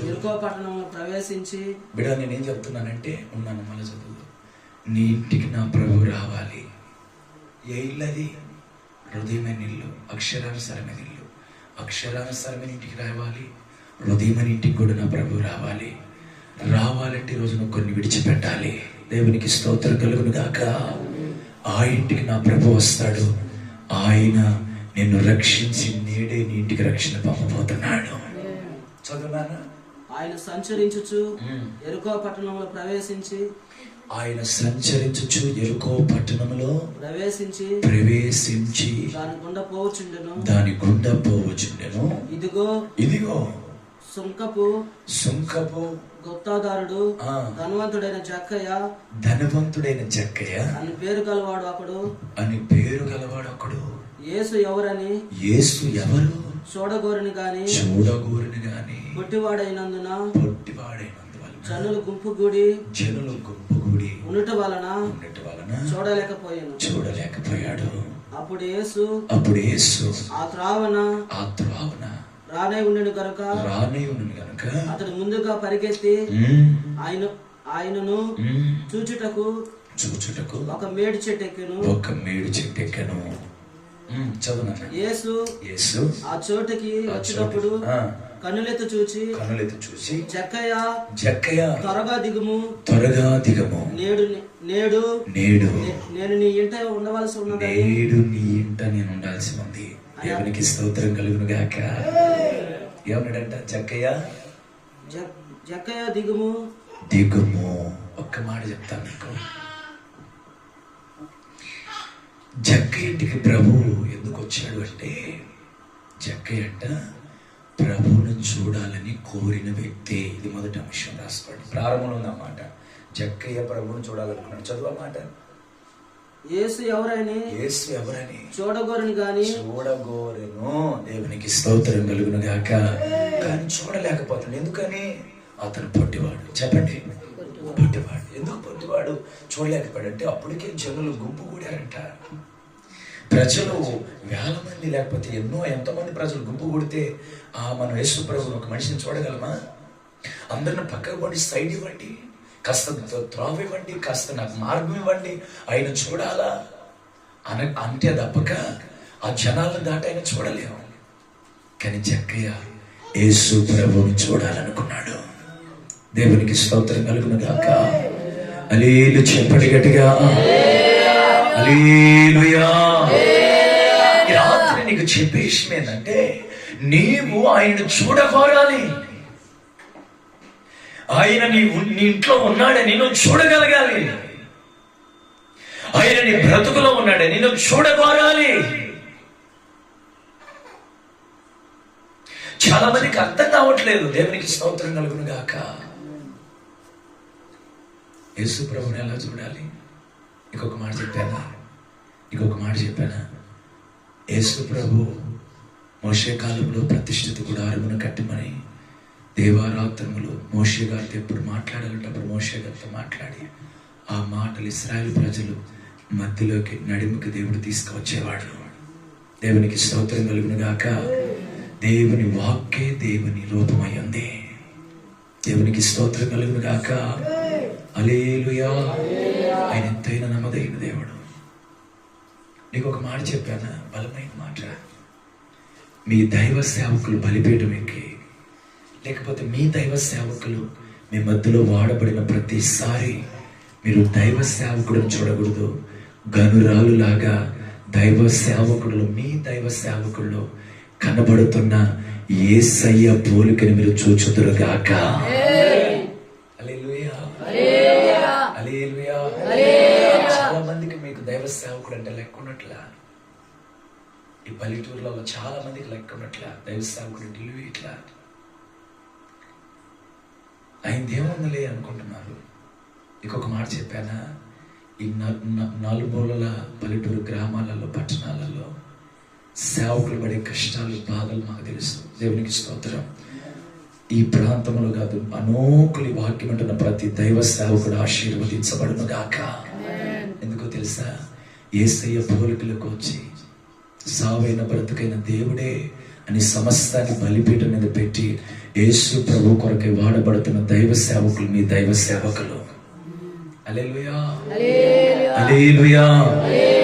[SPEAKER 3] యెరికో పట్టణంలో ప్రవేశించి.
[SPEAKER 1] బిడ్డ, నేనేం చెప్తున్నానంటే, ఉన్నాను మళ్ళీ చదువు. నీ ఇంటికి నా ప్రభు రావాలి. ఏ ఇల్లు అది? హృదయమైన ఇల్లు, అక్షరానుసారమైన ఇల్లు. అక్షరానుసారమైన ఇంటికి రావాలి. హృదయమైన ఇంటికి కూడా నా ప్రభు రావాలి. రావాలంటే ఈ రోజున కొన్ని విడిచిపెట్టాలి. దేవునికి స్తోత్రం కలుగును గాక. ఆ ఇంటికి నా ప్రభు వస్తాడు. ఆయన నిన్ను రక్షించి నేడే నీ ఇంటికి రక్షణ పంపబోతున్నాడు. చదువునానా?
[SPEAKER 3] ఆయన సంచరించుచు యెరికో పట్టణంలో ప్రవేశించి.
[SPEAKER 1] ఆయన సంచరించుచు యెరికో పట్టణంలో ప్రవేశించి దాని గుండా పోవచుండెను. ఇదిగో సుంకపు
[SPEAKER 3] గుత్తాదారుడు ధనవంతుడైన జక్కయ్య అని పేరు గలవాడు ఒకడు. యేసు ఎవరు చూడగోరిని గాని పొట్టివాడైనందున జనులు గుంపు గూడి ఉండట వలన చూడలేకపోయాడు. అప్పుడు యేసు ఆ త్రావన రానే ఉండెను గనుక అతడు ముందుగా పరిగెత్తి ఆయనను చూచుటకు ఒక మేడి చెట్టు ఎక్కెను. యేసు ఆ చోటుకి వచ్చినప్పుడు కన్నులెత్తి చూచి జక్కయ్య త్వరగా దిగుము. నేడు నేను నీ ఇంట ఉండవలసి ఉన్నది.
[SPEAKER 1] నేను ఉండాల్సి ఉంది. దేవునికి స్తోత్రం కలుగును గాక. ఏమన్నాడంట? జక్కయ్య దిగుము. ఒక్క మాట చెప్తాను మీకు. జక్కయ్య ఇంటికి ప్రభువు ఎందుకు వచ్చాడు అంటే, జక్కయ్య అంట ప్రభువును చూడాలని కోరిన వ్యక్తి. ఇది మొదటి అంశం, రాసుకోండి. ప్రారంభంలో ఉందన్నమాట. జక్కయ్య ప్రభువును చూడాలనుకున్నాడు. చదువు మాట.
[SPEAKER 3] యేసు ఎవరని చూడగోరెను.
[SPEAKER 1] దేవునికి స్తోత్రం కలుగును గాక. కానీ చూడలేకపోతాడు. ఎందుకని? అతను పొట్టివాడు. చెప్పండి, పొట్టివాడు. ఎందుకు పొట్టివాడు? చూడలేకపోయాడంటే అప్పటికే జనులు గుంపు కూడారంట. ప్రజలు వేల మంది, లేకపోతే ఎంతమంది ప్రజలు గుంపు కూడితే మనం యేసు ప్రభువును ఒక మనిషిని చూడగలమా? అందరిని పక్కకు పండి సైడ్ ఇవ్వండి, కాస్త త్రోవ ఇవ్వండి, కాస్త నాకు మార్గం ఇవ్వండి, ఆయన చూడాలా అంటే తప్పక ఆ జనాలను దాటి ఆయన చూడలేము. కానీ జక్కయ్య యేసు ప్రభువుని చూడాలనుకున్నాడు. దేవునికి స్తోత్రం కలుగును గాక. హల్లెలూయా. చెప్పండి గట్టిగా, హల్లెలూయా. ఈ రాత్రి నీకు చెప్పే విషయం ఏంటంటే, నీవు ఆయన చూడగోరాలి. ఆయన నీ ఇంట్లో ఉన్నాడని నువ్వు చూడగలగాలి. ఆయన నీ బ్రతుకులో ఉన్నాడు, నిన్ను చూడగోరాలి. చాలా మందికి అర్థం కావట్లేదు. దేవునికి స్తోత్రం కలుగును గాక. యేసు ప్రభుని ఎలా చూడాలి? ఇంకొక మాట చెప్పానా? యేసు ప్రభు మోషే కాలంలో ప్రతిష్ఠిత గుడారమును కట్టమని దేవారాత్రములు మోషే గారితో ఎప్పుడు మాట్లాడాలంటే అప్పుడు మోషే గారితో మాట్లాడి ఆ మాటలు ఇశ్రాయేలు ప్రజలు మధ్యలోకి నడిముకి దేవుడు తీసుకువచ్చేవాడు. దేవునికి స్తోత్రం కలుగును గాక. దేవుని వాక్కే దేవుని రూపమై ఉంది. దేవునికి స్తోత్రం కలుగును గాక. హల్లెలూయా. ఆయన ఎంతైనా నమ్మదగిన దేవుడు. నీకు ఒక మాట చెప్పానా, బలమైన మాట. మీ దైవ సేవకులు బలిపీఠం ఎక్కి, లేకపోతే మీ దైవ సేవకులు మీ మధ్యలో వాడబడిన ప్రతిసారి మీరు దైవ సేవకుడిని చూడకూడదు. గనురాలు లాగా దైవ సేవకుడు, మీ దైవ సేవకుల్లో కనబడుతున్న యేసయ్య పోలికని మీరు చూచుదురుగాక. హల్లెలూయా. హల్లెలూయా. చాలా మందికి మీకు దైవ సేవకుడు అంటే లెక్క ఉన్నట్లా. ఈ పల్లెటూరులో చాలా మందికి లెక్క ఉన్నట్లా దైవ సేవకుడు నిలువి ఇట్లా ఆయనదేముందిలే అనుకుంటున్నారు. ఇంకొక మాట చెప్పానా, ఈ నాలుగోళ్ళ పల్లెటూరు గ్రామాలలో పట్టణాలలో సేవకులు పడే కష్టాలు బాధలు మాకు తెలుసు. దేవునికి స్తోత్రం. ఈ ప్రాంతంలో కాదు, అనోకులి వాక్యం అంటున్న ప్రతి దైవ సేవకుడు ఆశీర్వదించబడును గాక. ఎందుకో తెలుసా? యేసయ్య పోలికలకు వచ్చి సావైన బ్రతుకైన దేవుడే అని సమస్తాన్ని బలిపీఠం మీద పెట్టి యేసు ప్రభు కొరకై వాడబడుతున్న దైవ సేవకులు మీ దైవ సేవకులు. హల్లెలూయా. హల్లెలూయా.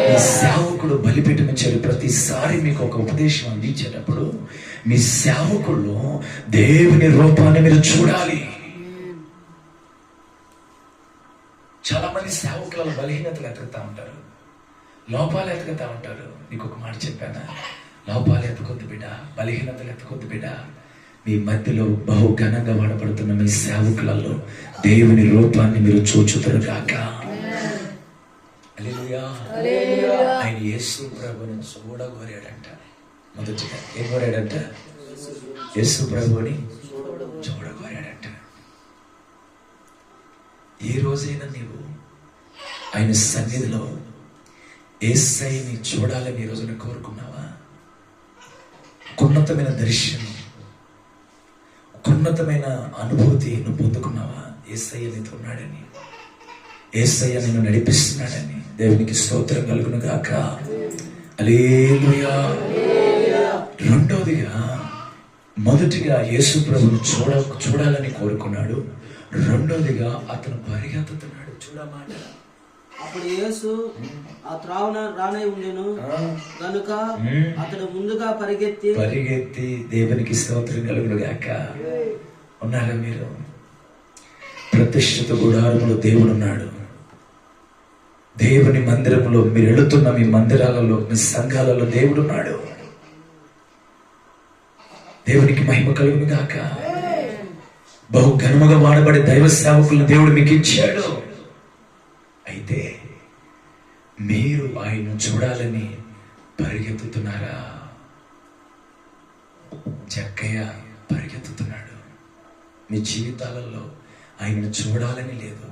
[SPEAKER 1] మీ సేవకుడు బలిపీఠం ఇచ్చారు. ప్రతిసారి మీకు ఒక ఉపదేశం అందించేటప్పుడు మీ సేవకుల్లో దేవుని రూపాన్ని మీరు చూడాలి. చాలా మంది సేవకుల బలహీనతలు ఎతుకుతా ఉంటారు, లోపాలు ఎతుకుతా ఉంటారు. నీకు ఒక మాట చెప్పానా, లోపాలు ఎత్తుకొద్దు బిడ్డ, బలహీనతలు ఎత్తుకొద్దు బిడ్డ. మీ మధ్యలో బహు ఘనంగా వాడబడుతున్న మీ సేవకులలో దేవుని రూపాన్ని మీరు చూచుదురుగాక. హల్లెలూయా. ఆయన యేసు ప్రభుని చూడగోరాడంట. మొదటిగా ఏం కోరాడంట? యేసు ప్రభుని చూడగోరాడంట. ఏ రోజైనా నీవు ఆయన సన్నిధిలో యేసయ్యని చూడాలని ఈ రోజున కోరుకున్నావా? ఉన్నతమైన దర్శనం, ఉన్నతమైన అనుభూతి నువ్వు పొందుకున్నావా? యేసయ్య నీతో ఉన్నాడని, యేసయ్య నిన్ను నడిపిస్తున్నాడని. దేవునికి స్తోత్రం కలుగును గాక. హల్లెలూయా. రెండోదిగా, మొదటిగా యేసు ప్రభుని చూడాలని కోరుకున్నాడు. రెండోదిగా అతను పరిగెత్తుతున్నాడు. చూడమాట.
[SPEAKER 3] అప్పుడు యేసు ఆ త్రావున రానై ఉండెను గనుక అతడు ముందుగా పరిగెత్తి దేవునికి స్తోత్రం కలుగును గాక. ఉన్నారా మీరు? ప్రతిష్ఠిత గుడారములో దేవుడు ఉన్నాడు. దేవుని మందిరంలో మీరు వెళుతున్న మీ మందిరాలలో, మీ సంఘాలలో దేవుడు ఉన్నాడు. దేవునికి మహిమ కలుగును గాక. బహు ఘనముగా వాడబడే దైవ సేవకులను దేవుడు మీకు ఇచ్చాడు. అయితే మీరు ఆయన చూడాలని పరిగెత్తుతున్నారా? జక్కయ్య పరిగెత్తుతున్నాడు. మీ జీవితాలలో ఆయనను చూడాలని లేదు.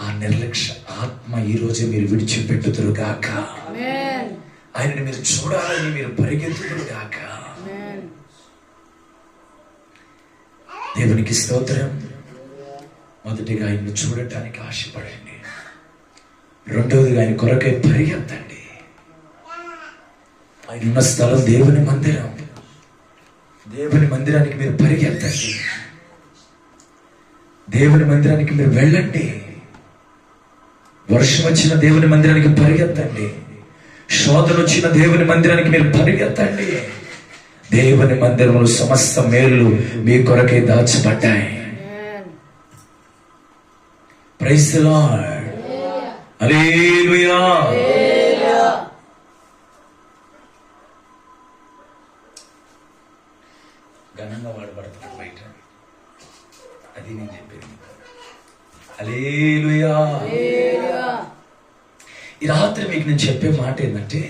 [SPEAKER 3] ఆ నిర్లక్ష్య ఆత్మ ఈ రోజే మీరు విడిచిపెట్టుదురు గాక. ఆయనని మీరు చూడాలని మీరు పరిగెత్తుదురు గాక. దేవునికి స్తోత్రం. మొదటిగా ఆయన్ని చూడటానికి ఆశపడండి. రెండవదిగా ఆయన కొరకై పరిగెత్తండి. ఆయన ఉన్న స్థలం దేవుని మందిరం. దేవుని మందిరానికి మీరు పరిగెత్తండి. దేవుని మందిరానికి మీరు వెళ్ళండి. వర్షం వచ్చిన దేవుని మందిరానికి పరిగెత్తండి. శోధన వచ్చిన దేవుని మందిరానికి మీరు పరిగెత్తండి. దేవుని మందిరంలో సమస్త మేలు మీ కొరకే దాచబడ్డాయి. Praise the Lord. హల్లెలూయా. ఘనంగా వాడబడతాడు బయట. అది నేను చెప్పేది. హల్లెలూయా. ఈ రాత్రి మీకు నేను చెప్పే మాట ఏంటంటే,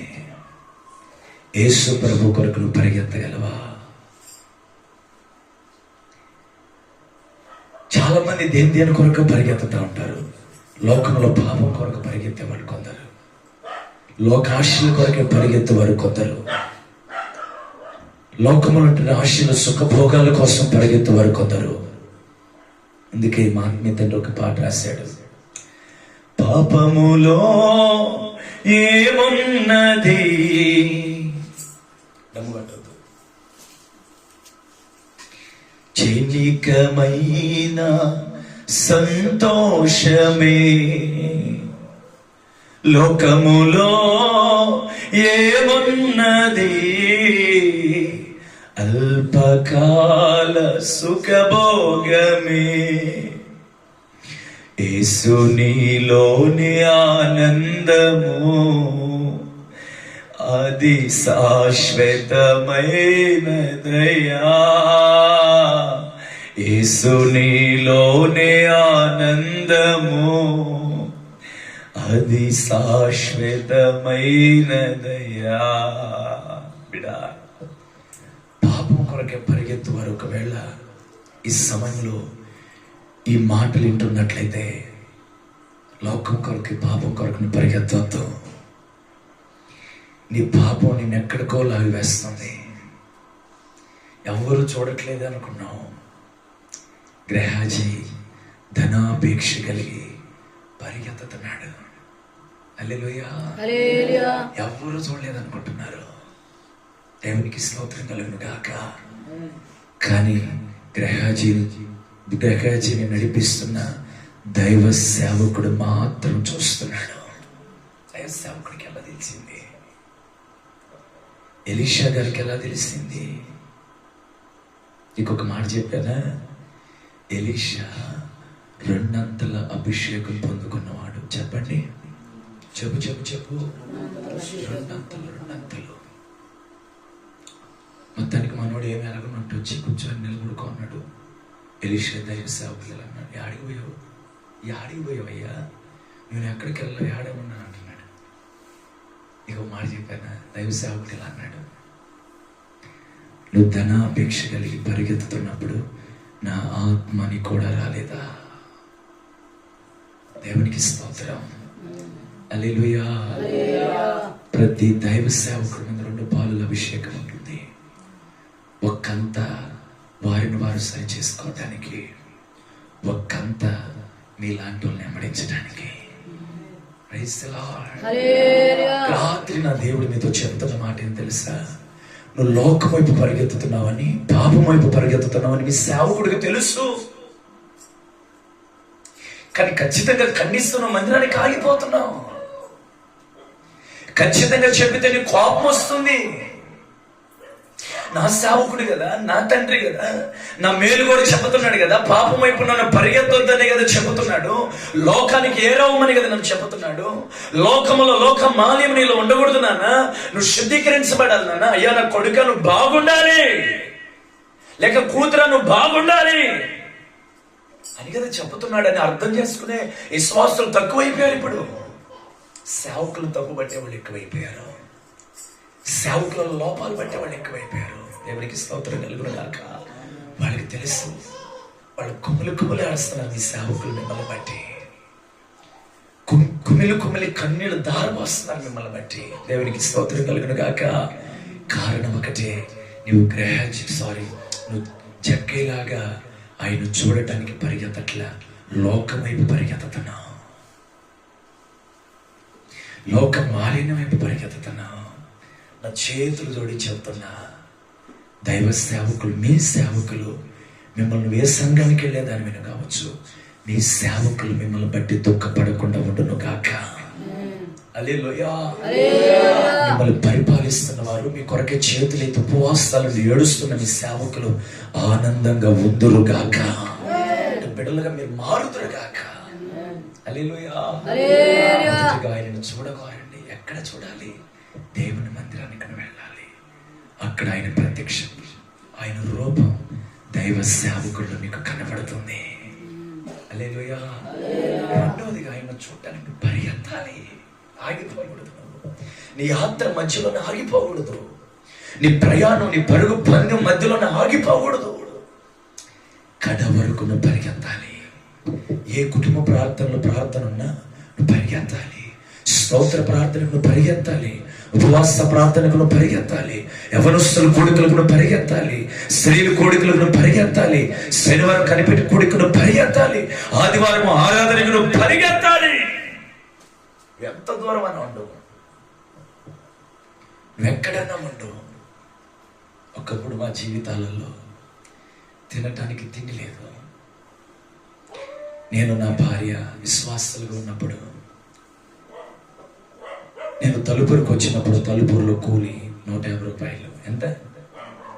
[SPEAKER 3] యేసు ప్రభు కొరకు నువ్వు పరిగెత్తగలవా? చాలా మంది దేని కొరకు పరిగెత్తుతూ ఉంటారు. లోకంలో పాపం కొరకు పరిగెత్తేవారు కొందరు, లోకాశల కొరకే పరిగెత్తేవారు కొందరు, లోకముల ఆశల సుఖభోగాల కోసం పరిగెత్తేవారు కొందరు. అందుకే మా ఆత్మీయ తండ్రి ఒక పాట రాశాడు, పాపములో ఏమున్నది, క్షణికమైన సంతోషమే, లోకములో ఏమున్నది, అల్పకాల సుఖభోగమే, యేసునిలోని ఆనందము అది శాశ్వతమైనదయ్యా, యేసునిలోని ఆనందము అది శాశ్వతమైనదయ్యా. బిడా, పాపం కొరకే పరిగెత్తువారు ఒకవేళ ఈ సమయంలో ఈ మాటలు వింటున్నట్లయితే, లోకం కొరకు పాపం కొరకు నీ పరిగెత్తవద్దు. నీ పాపం నేను ఎక్కడికో లాగి వేస్తుంది. ఎవరు చూడట్లేదు అనుకున్నావు. గ్రహాజీ ధనాపేక్ష కలిగి పరిగెత్తుతున్నాడు. హల్లెలూయా. ఎవరు చూడలేదు అనుకుంటున్నారు. దేవునికి స్తోత్రం కలుగును గాక. కానీ గ్రహాజీని నడిపిస్తున్న దైవ సేవకుడు మాత్రం చూస్తున్నాడు. దైవ సేవకుడికి ఎలా తెలిసింది? ఎలీషా గారికి ఎలా తెలిసింది? ఇంకొక మాట చెప్పానా? ఎలీషా 2 అంతల అభిషేకం పొందుకున్నవాడు. చెప్పండి, చెప్పు చెప్పు చెప్పు. 2 అంతలు. మొత్తానికి మనోడు ఏమి ఎలాగొన్నట్టు వచ్చి కూర్చొని నిలబడుకున్నాడు. ఎలీషా దైవ సేవకులు అన్నాడు, యాడికి పోయావయ్యా, నేను ఎక్కడికి వెళ్ళా, ఏడమన్నా అంటున్నాడు. ఇక మాట చెప్పాను. దైవ సేవకుడు ఇలా అన్నాడు, నువ్వు ధనాపేక్ష కలిగి పరిగెత్తుతున్నప్పుడు నా ఆత్మని కూడా రాలేదా? దేవునికి స్తోత్రం. హల్లెలూయా. ప్రతి దైవ సేవకుడి మీద 2 పాలుల అభిషేకం ఉంటుంది. ఒక్కంత వారిని వారు సరి చేసుకోవడానికి, ఒక్కంత మీలాంటి వాళ్ళని వెంబడించడానికి. రాత్రి నా దేవుడు మీతో చెప్తున్న మాట ఏం తెలుసా? నువ్వు లోకం వైపు పరిగెత్తుతున్నావని, పాపం వైపు పరిగెత్తుతున్నావని మీ సేవకుడికి తెలుసు. కానీ ఖచ్చితంగా ఖండిస్తున్న మందిరానికి ఆగిపోతున్నావు. ఖచ్చితంగా చెప్పితే నీ కోపం వస్తుంది. నా సేవకుడు కదా, నా తండ్రి కదా, నా మేలు కూడా చెబుతున్నాడు కదా, పాపం వైపు నన్ను పరిగెత్తొద్దనే కదా చెబుతున్నాడు, లోకానికి ఏరవమని కదా నన్ను చెబుతున్నాడు, లోకములో లోక మాలిన్యం నీలో ఉండకూడదు నాన్న, నువ్వు శుద్ధీకరించబడాలి నాన్న. అయ్యా నా కొడుక నువ్వు బాగుండాలి, లేక కూతురా నువ్వు బాగుండాలి అని కదా చెబుతున్నాడని అర్థం చేసుకునే విశ్వాసులు తక్కువైపోయారు. ఇప్పుడు సేవకులు తప్పు పట్టేవాళ్ళు ఎక్కువైపోయారు, సేవకుల లోపాలు పట్టేవాళ్ళు ఎక్కువైపోయారు. దేవునికి స్తోత్రం కలుగును గాక. వాళ్ళకి తెలుసు, వాళ్ళు కుమిలి ఆడుస్తున్నారు మీ సేవకులు మిమ్మల్ని బట్టి, కుమిలి కన్నీళ్ళు దారపోస్తున్నారు మిమ్మల్ని బట్టి. దేవునికి స్తోత్రం కలుగును గాక. కారణం ఒకటే, నువ్వు నువ్వు జక్కేలాగా ఆయన చూడటానికి పరిగెత్తట్లా, లోకం వైపు పరిగెత్తుతున్నావు, లోక మాలిన్యం వైపు పరిగెత్తుతున్నావు. నా చేతులు జోడి చెబుతున్నా, దైవ సేవకులు, మీ సేవకులు మిమ్మల్ని ఏ సంఘానికి వెళ్ళేదాని మీద కావచ్చు, మీ సేవకులు మిమ్మల్ని బట్టి దుఃఖపడకుండా ఉండును గాక. హల్లెలూయా. మిమ్మల్ని పరిపాలిస్తున్న వారు, మీ కొరకే చేతులైతే ఉపవాసాలు ఏడుస్తున్న మీ సేవకులు ఆనందంగా ఉందురు గాక, బిడ్డలుగా మీరు మారుదురు గాక. హల్లెలూయా. ఆయనను చూడవారండి. ఎక్కడ చూడాలి? దేవుని మందిరానికి వెళ్ళాలి. అక్కడ ఆయన ప్రత్యక్షం, ఆయన రూపం దైవ సేవకుల్లో మీకు కనబడుతుంది. హల్లెలూయా. రెండవదిగా ఆయన చూడటానికి పరిగెత్తాలి. ఆగిపోకూడదు. నీ యాత్ర మధ్యలోనే ఆగిపోకూడదు. నీ ప్రయాణం, నీ పరుగు పందెం మధ్యలోనే ఆగిపోకూడదు. కడ వరకు నువ్వు పరిగెత్తాలి. ఏ కుటుంబ ప్రార్థన ఉన్నా నువ్వు పరిగెత్తాలి. స్తోత్ర ప్రార్థనకు నువ్వు పరిగెత్తాలి. ఉపవాస ప్రార్థనకు నువ్వు పరిగెత్తాలి. యవనస్తుల కోడికలకు నువ్వు పరిగెత్తాలి. స్త్రీల కోడికలకు నువ్వు పరిగెత్తాలి. శనివారం కనిపెట్టి కోడికను నువ్వు పరిగెత్తాలి. ఆదివారం ఆరాధనకు నువ్వు పరిగెత్తాలి. ఎంత దూరం అని ఉండవు, ఎక్కడన్నా ఉండవు. ఒకప్పుడు మా జీవితాలలో తినటానికి తిండి లేదు. నేను నా భార్య విశ్వాసాలుగా ఉన్నప్పుడు, నేను తలుపూరుకు వచ్చినప్పుడు తలుపూరులో కూలి 150 రూపాయలు. ఎంత?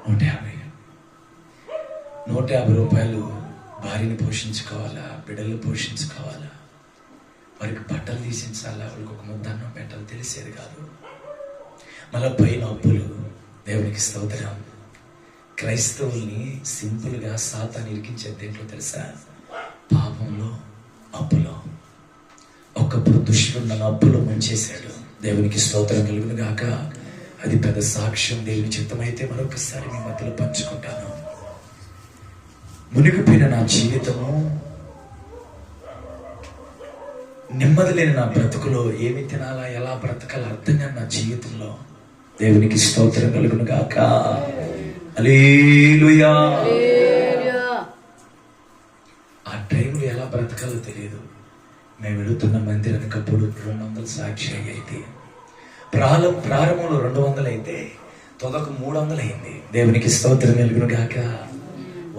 [SPEAKER 3] 150 రూపాయలు. భార్యని పోషించుకోవాలా, బిడ్డలు పోషించుకోవాలా, వారికి బట్టలు తీసించాలా, వాళ్ళకి ఒక ముద్ద అన్నం పెట్టాలి, తెలిసేది కాదు. మళ్ళీ పైన అప్పులు. దేవునికి స్తోత్రం. క్రైస్తవుల్ని సింపుల్గా సాతాను ఇరికించేది దేంట్లో తెలుసా? పాపంలో, అప్పులో. ఒకప్పుడు దుష్టుడు నన్ను అప్పులో ముంచేశాడు. దేవునికి స్తోత్రం కలుగును గాక. అది పెద్ద సాక్ష్యం. దేవుని చిత్తమైతే మరొకసారి మీ మధ్యలో పంచుకుంటాను. మునిగిపోయిన నా జీవితము, నెమ్మది లేని నా బ్రతుకులో, ఏమి తినాలా, ఎలా బ్రతకాలా అర్థం కాని నా జీవితంలో, దేవునికి స్తోత్రం కలుగును గాక. హల్లెలూయా. ఆ టైంలో ఎలా బ్రతకాలో తెలియదు. మేము వెళుతున్న మందిరానికి అప్పుడు 200 సాక్షి అయితే, ప్రారంభంలో 200 అయితే తొదకు 300 అయింది. దేవునికి స్తోత్రం కలుగును గాక.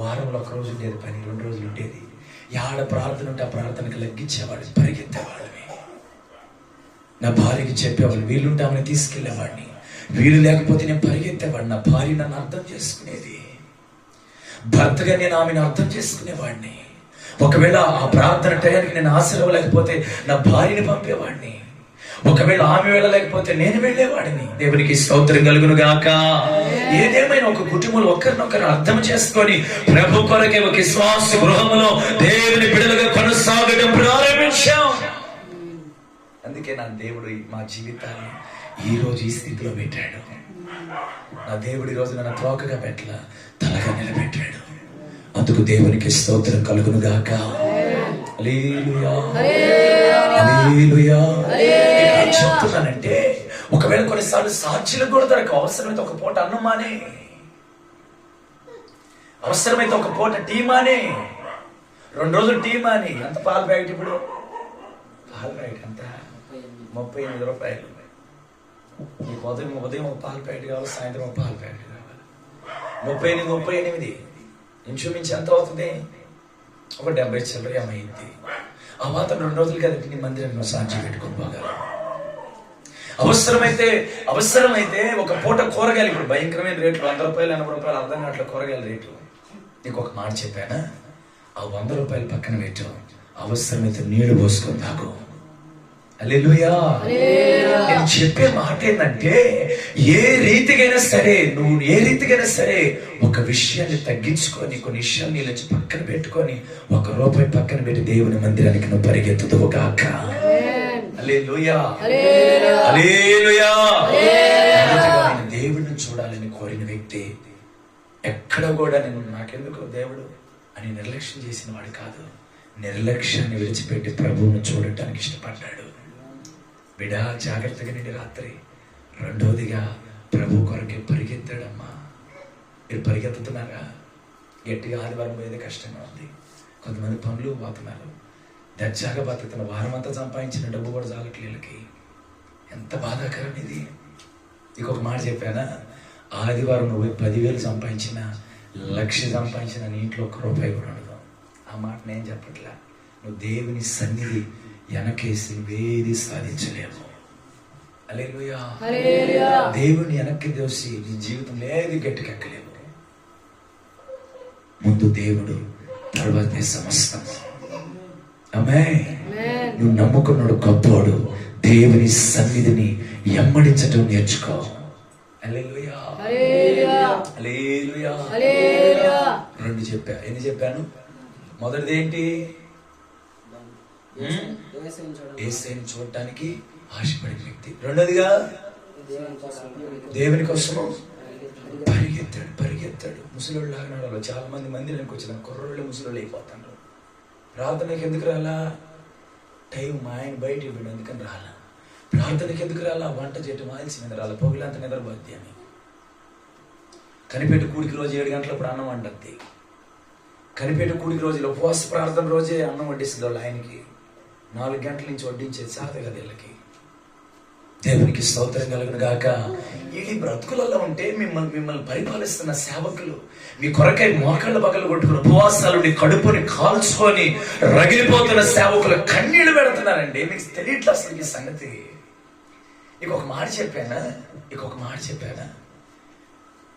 [SPEAKER 3] వారంలో 1 రోజు ఉండేది పని, 2 రోజులు ఉండేది. ఆడ ప్రార్థన ఉంటే ఆ ప్రార్థనకి లగ్గించేవాడిని, పరిగెత్తేవాడిని. నా భార్యకి చెప్పేవాళ్ళు, వీళ్ళుంటే ఆమెను తీసుకెళ్లేవాడిని, వీళ్ళు లేకపోతే నేను పరిగెత్తేవాడిని. నా భార్య నన్ను అర్థం చేసుకునేది, భర్తగా నేను ఆమెను అర్థం చేసుకునేవాడిని. ఒకవేళ ఆ ప్రార్థన టయానికి నేను ఆశీర్వలేకపోతే నా భార్యని పంపేవాడిని. ఒకవేళ ఆమె వెళ్ళలేకపోతే నేను వెళ్ళేవాడిని. దేవునికి స్తోత్రం కలుగును గాక. ఏదేమైనా ఒక కుటుంబంలో ఒకరినొకరు అర్థం చేసుకొని ప్రభు కొరకే ఒక విశ్వాస గృహములో దేవుని బిడ్డలుగా కొనసాగడం ప్రారంభించాం. అందుకే నా దేవుడు మా జీవితాన్ని ఈ రోజు ఈ స్థితిలో పెట్టాడు. నా దేవుడు ఈ రోజు నన్ను త్రోకగా పెట్టల, తలగా నిలబెట్టాడు. అందుకు దేవునికి స్తోత్రం కలుగును గాక. హల్లెలూయా, హల్లెలూయా. చెప్తున్నానంటే, ఒకవేళ కొన్నిసార్లు సాక్షులకు కూడా దొరక, అవసరమైతే ఒక పూట అన్నం మానే, అవసరమైతే ఒక పూట టీ మానే, 2 రోజులు టీ మాని. అంత పాల ప్యాకెట్ ఇప్పుడు, పాల ప్యాకెట్ అంత 38 రూపాయలు. నీకు ఉదయం ఒక పాల ప్యాకెట్ కావాలి, సాయంత్రం ఒక పాల ప్యాకెట్ కావాలి. 38 ఇంచుమించి ఎంత అవుతుంది? ఒక 70 చిల్లర ఏమైంది. ఆ మాత్రం 2 రోజులు కదండి నీ మందిరంలో సాక్షి పెట్టుకొని పోగలరు. అవసరమైతే ఒక పూట కూరగాయలు, ఇప్పుడు భయంకరమైన రేట్లు, 100 రూపాయలు 80 రూపాయలు అర్థం కావట్ల కూరగాయల రేట్లు. నీకు ఒక మాట చెప్పానా? ఆ 100 రూపాయలు పక్కన పెట్టు, అవసరమైతే నీళ్లు పోసుకొని తాగు. హల్లెలూయా. నేను చెప్పే మాట ఏంటంటే, ఏ రీతికైనా సరే ఒక విషయాన్ని తగ్గించుకొని, కొన్ని విషయాలు నీ నుంచి పక్కన పెట్టుకొని, 1 రూపాయి పక్కన పెట్టి దేవుని మందిరానికి నువ్వు పరిగెత్తుదువు గాక. హల్లెలూయా, హల్లెలూయా. నేను దేవుడిని చూడాలని కోరిన వ్యక్తి ఎక్కడ కూడా నేను నాకెందుకు దేవుడు అని నిర్లక్ష్యం చేసిన వాడు కాదు. నిర్లక్ష్యాన్ని విడిచిపెట్టి ప్రభువును చూడటానికి ఇష్టపడ్డాడు. బిడ్డ, జాగ్రత్తగా నిండి రాత్రి. రెండవదిగా ప్రభు కొరకే పరిగెత్తాడమ్మా. మీరు పరిగెత్తుతున్నారా? గట్టిగా ఆదివారం పోయేది కష్టంగా ఉంది. కొంతమంది పనులు పోతున్నారు, దర్జాగా బతుకుతున్న, వారం అంతా సంపాదించిన డబ్బు కూడా చాలట్లేళ్ళకి. ఎంత బాధాకరం ఇది. ఇంకొక మాట చెప్పానా? ఆదివారం నువ్వు 10,000 సంపాదించిన, 1,00,000 సంపాదించిన, నీ ఇంట్లో 1 రూపాయి కూడా ఉండదు. ఆ మాట నేను చెప్పట్లే. నువ్వు దేవుని సన్నిధి వెనకేసి వేది సాధించలేవు. హల్లెలూయా. దేవుని వెనక్కి దోసి నీ జీవితం ఏది గట్టికెక్కలేవు. ముందు దేవుడు, తర్వాతే సమస్తం. ఆమేన్. నువ్వు నమ్ముకున్నాడు గొప్పోడు. దేవుని సన్నిధిని ఎమ్మడించటం నేర్చుకో. హల్లెలూయా, హల్లెలూయా. 2 చెప్పా. ఎన్ని చెప్పాను? మొదటిది ఏంటి? యేసయ్యను చూడటానికి ఆశపడిన వ్యక్తి. రెండోదిగా దేవుని కోసము పరిగెత్తాడు. ముసలోళ్ళు లాగా నడవాలి. చాలా మంది మందిరానికి వచ్చిన కుర్రోళ్ళు ముసలోళ్ళు అయిపోతారు. ప్రార్థనకి ఎందుకు రాలా? టైం మా ఆయన బయట ఇవ్వడం ఎందుకని రాలా? ప్రార్థనకి ఎందుకు రాలా? వంట చెట్టు మాల్సి మీద రాలా, పొగులంత నిద్రపోద్ది అని. కనిపెట్టు కూడికి రోజు 7 గంటలప్పుడు అన్నం వండద్ది. కనిపెట్టు కూడికి రోజులో ఉపవాస ప్రార్థన రోజే అన్నం వడ్డిస్తుంది వాళ్ళు ఆయనకి. 4 గంటల నుంచి వడ్డించేది సాధ కదా వీళ్ళకి. దేవునికి స్తోత్రం కలుగును గాక. ఈ బ్రతుకులలో ఉంటే మిమ్మల్ని పరిపాలిస్తున్న సేవకులు మీ కొరకై మోకాళ్ళ పగలు కొట్టుకుని ఉపవాసాలు కడుపుని కాల్చుకొని రగిలిపోతున్న సేవకులు కన్నీళ్లు పెడుతున్నారండి. మీకు తెలియట్లే అసలు ఈ సంగతి. ఇంకొక మాట చెప్పానా?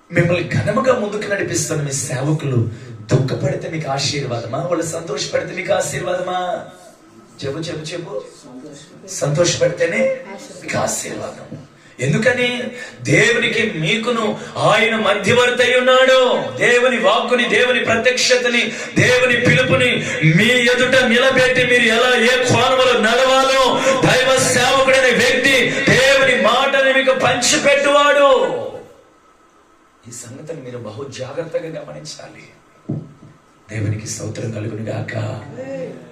[SPEAKER 3] మిమ్మల్ని ఘనముగా ముందుకు నడిపిస్తున్న మీ సేవకులు దుఃఖపడితే మీకు ఆశీర్వాదమా? వాళ్ళు సంతోషపడితే మీకు ఆశీర్వాదమా? చెప్పు. సంతోషపడితేనే మీకు ఆశీర్వాదం. ఎందుకని? దేవునికి మీకును ఆయన మధ్యవర్తి అయి ఉన్నాడు. దేవుని వాక్కుని, దేవుని ప్రత్యక్షతని, దేవుని పిలుపుని మీ ఎదుట నిలబెట్టి మీరు ఎలా ఏ కోణంలో నడవాలో దైవ సేవకుడైన వ్యక్తి దేవుని మాటని మీకు పంచిపెట్టువాడు. ఈ సంగతిని మీరు బహు జాగ్రత్తగా గమనించాలి. దేవునికి స్తోత్రం కలుగును గాక.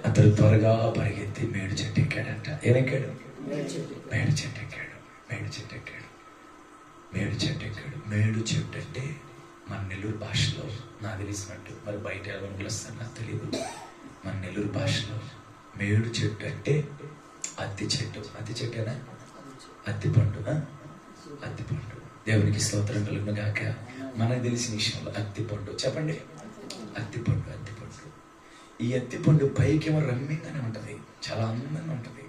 [SPEAKER 3] అతడు త్వరగా పరిగెత్తి మేడు చెట్టు ఎక్కాడంట. ఏమెక్కాడు? మేడు చెట్టు ఎక్కాడు. మేడు చెట్టు అంటే మన నెల్లూరు భాషలో నాకు తెలిసినట్టు, మరి బయట ఎలా పిలుస్తాను నాకు తెలియదు. మన నెల్లూరు భాషలో మేడు చెట్టు అంటే అత్తి చెట్టేనా? అత్తి పండు. దేవునికి స్తోత్రం కలుగును గాక. మనకు తెలిసిన విషయంలో అత్తిపండు. చెప్పండి. అత్తిపండు. ఈ అత్తిపండు పైకేమో రమ్యంగానే ఉంటది, చాలా అందంగా ఉంటది.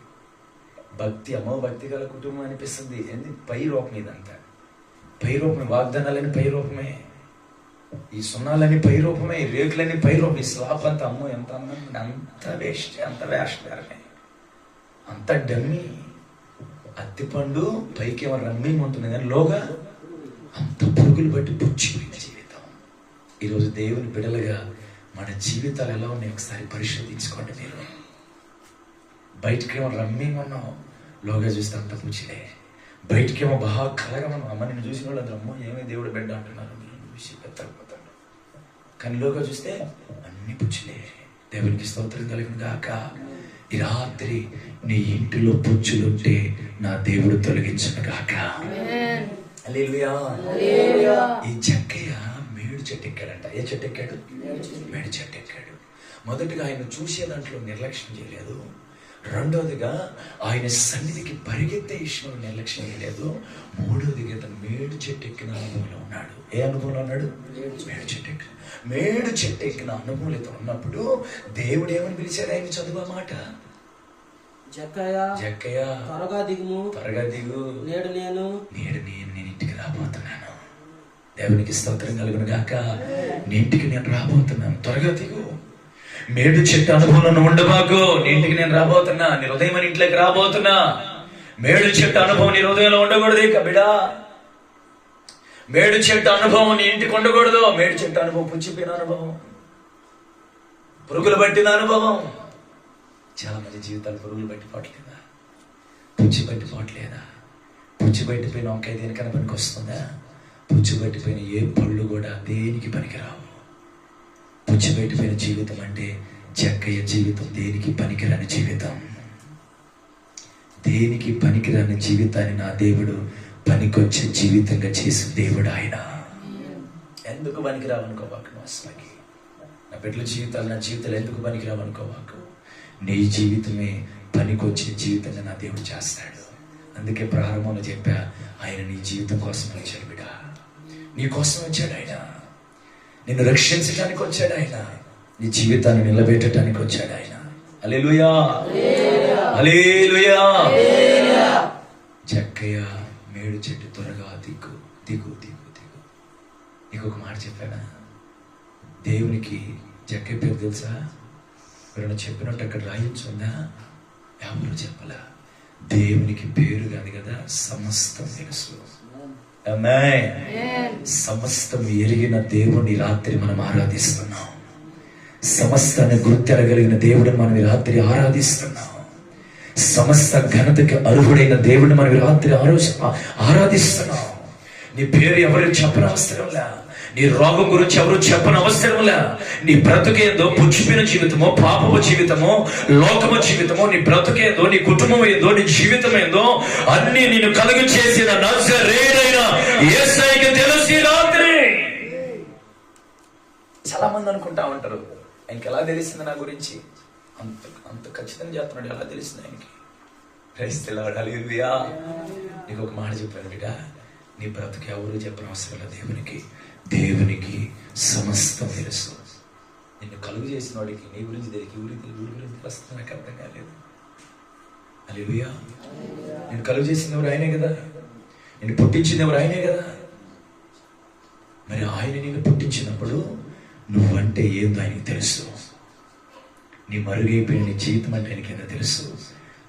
[SPEAKER 3] భక్తి గల కుటుంబం అనిపిస్తుంది. పై రూపం ఇదంతా పై రూపమే. వాగ్దానాలని పై రూపమే, ఈ సున్నాలని పై రూపమే, ఈ రేకులని పై రూపం, ఈ స్లాబ్ అంతా అమ్మో ఎంత అందంగా, అంత వేస్ట్, అంత వేషధారమే, అంత డమ్మి. అత్తిపండు పైకేమో రమ్యంగా ఉంటుంది కానీ లోగా అంత పురుగులు బట్టి పుచ్చిపోయిన జీవితం. ఈరోజు దేవుని బిడ్డలుగా మన జీవితాలు ఎలా ఉన్నాయి ఒకసారి పరిశోధించుకోండి. మీరు బయటకేమో రమ్యంగా ఉన్నాం, లోగా చూస్తే అంత పుచ్చిలే. బయటకేమో బాగా కలగా ఉన్నాం. అమ్మ నిన్ను చూసిన వాళ్ళు అందరూ అమ్మో ఏమీ దేవుడు బిడ్డ అంటున్నారు, మీరు చూసి పెద్దపోతాడు. కానీ లోగా చూస్తే అన్ని పుచ్చిలే. దేవునికి స్తోత్రం కలుగును గాక. ఈ రాత్రి నీ ఇంటిలో పుచ్చులుంటే నా దేవుడు తొలగించును గాక. హల్లెలూయా. ఈ జక్కయ్య మేడు చెట్టు ఎక్కాడంట. ఏ చెట్టు ఎక్కాడు? మేడు చెట్టు ఎక్కాడు. మొదటిగా ఆయన చూసే దాంట్లో నిర్లక్ష్యం చేయలేదు. రెండోదిగా ఆయన సన్నిధికి పరిగెత్తే విషయంలో నిర్లక్ష్యం చేయలేదు. మూడోదిగా తను మేడు చెట్టు ఎక్కిన అనుభవంలో ఉన్నాడు. ఏ అనుభవంలో ఉన్నాడు? మేడు చెట్టు ఎక్కిన అనుభవంలో ఉన్నప్పుడు దేవుడు ఏమని పిలిచాడు? ఆయన చదువు మాట, జక్కయ్య త్వరగా దిగు, నేడు నేను ఇంటికి రాబోతున్నాను. దేవునికి స్తోత్రం కలుగును గాక. నీ ఇంటికి నేను రాబోతున్నాను, త్వరగా దిగు. మేడు చెట్టు అనుభవంలో ఉండబాకు. నీ ఇంటికి నేను రాబోతున్నా, నీ హృదయం ఇంట్లోకి రాబోతున్నా. మేడు చెట్టు అనుభవం నీ హృదయంలో ఉండకూడదు. ఇక బిడా, మేడు చెట్టు అనుభవం నీ ఇంటికి ఉండకూడదు. మేడు చెట్టు అనుభవం పుచ్చిపోయిన అనుభవం, పురుగులు పట్టిన అనుభవం. చాలా మంది జీవితాలు పురుగులు పట్టిపోవట్లేదా? పుచ్చి పట్టిపోవట్లేదా? పుచ్చి పట్టిపోయిన వంకాయ దేనికైనా పనికి వస్తుందా? పుచ్చి పట్టిపోయిన ఏ పళ్ళు కూడా దేనికి పనికిరావు. పుచ్చి పట్టిపోయిన జీవితం అంటే జక్కయ్య జీవితం దేనికి పనికిరాని జీవితం. దేనికి పనికిరాని జీవితాన్ని నా దేవుడు పనికొచ్చే జీవితంగా చేసిన దేవుడు ఆయన. ఎందుకు పనికిరావు అనుకోవాకు. అసలుకి నా బిడ్డల జీవితాలు, నా జీవితాలు ఎందుకు పనికిరావు అనుకోవాకు. నీ జీవితమే పనికొచ్చే జీవితంగా నా దేవుడు చేస్తాడు. అందుకే ప్రారంభంలో చెప్పా, ఆయన నీ జీవితం కోసం వచ్చాడు బిడ్డ. నీ కోసం వచ్చాడు ఆయన. నిన్ను రక్షించడానికి వచ్చాడు ఆయన. నీ జీవితాన్ని నిలబెట్టడానికి వచ్చాడు ఆయన. హల్లెలూయా, హల్లెలూయా. జక్కయ్య మేడు చెట్టు త్వరగా దిగు. నీకు ఒక మాట చెప్పానా? దేవునికి జక్కయ్య పేరు తెలుసా? ఎవరైనా చెప్పినట్టు అక్కడ రాయించుందా? ఎవరు చెప్పలా. దేవునికి పేరు కాదు కదా, సమస్తం తెలుసు. సమస్తం ఎరిగిన దేవుని రాత్రి మనం ఆరాధిస్తున్నాం. సమస్తాన్ని గుర్తెరగలిగిన దేవుడిని మనం ఈ రాత్రి ఆరాధిస్తున్నాం. సమస్త ఘనతకి అర్హుడైన దేవుడిని మనం రాత్రి ఆరాధిస్తున్నాం. నీ పేరు ఎవరు చెప్పనవసరంలా, నీ రోగం గురించి ఎవరు చెప్పనవసరంలా. నీ బ్రతుకేందో పుచ్చిపోయిన జీవితమో, పాపము జీవితమో, లోకము జీవితమో, నీ బ్రతుకేందో, నీ కుటుంబం ఏందో, నీ జీవితం ఏందో అన్ని నేను కలుగు చేసిన నజరేయుడైన యేసయ్యకి తెలుసు రాత్రి. చాలా మంది అనుకుంటా ఉంటారు, ఆయనకి ఎలా తెలిసింది నా గురించి, అంత ఖచ్చితంగా చేస్తున్నాడు, ఎలా తెలిసింది ఆయనకి? హల్లెలూయా. నీకు ఒక మాట చెప్పాను బిడ్డ, నీ బ్రతుకు ఎవరు చెప్పిన అవసరం లేదు. దేవునికి సమస్తం తెలుసు. నిన్ను కలుగు చేసిన వాడికి నీ గురించి తెలియక ఊరి గురించి తెలుస్తుంది, నాకు అర్థం కాలేదు. హల్లెలూయా. నేను కలుగు చేసింది ఎవరు? ఆయనే కదా. నేను పుట్టించింది ఎవరు? ఆయనే కదా. మరి ఆయన నిన్ను పుట్టించినప్పుడు నువ్వంటే ఏందో ఆయనకి తెలుసు. నీ మరుగైపోయిన నీ జీవితం అంటే ఆయనకి ఏదో తెలుసు.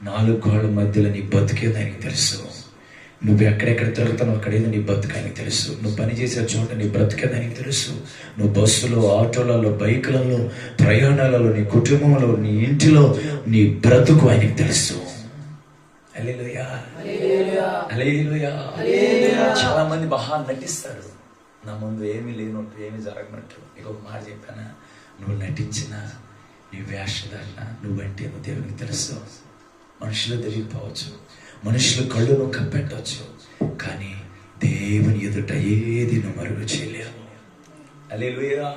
[SPEAKER 3] 4 గోడల మధ్యలో నీ బతుకేదో ఆయనకి తెలుసు. నువ్వు ఎక్కడెక్కడ తిరుగుతావు అక్కడేదో నీ బతుకు ఆయనకి తెలుసు. నువ్వు పని చేసే చోట నీ బ్రతుకేదో ఆయనకి తెలుసు. నువ్వు బస్సులో, ఆటోలలో, బైకులలో, ప్రయాణాలలో, నీ కుటుంబంలో, నీ ఇంటిలో నీ బ్రతుకు ఆయనకి తెలుసు. హల్లెలూయా. హల్లెలూయా. చాలా మంది మహా నటిస్తారు, నా ముందు ఏమీ లేనట్టు, ఏమీ జరగనట్టు. నీకు ఒక మాట చెప్పానా, నువ్వు నటించిన నీ వేషధారణ నువ్వంటే ఏమో దేవునికి తెలుసు. మనుషులు తెలియకపోవచ్చు, మనుషుల కళ్ళు నువ్వు కప్పెట్టవచ్చు, కానీ దేవుని ఎదుట ఏది నువ్వు మరుగు చేయలేవు. హల్లెలూయా.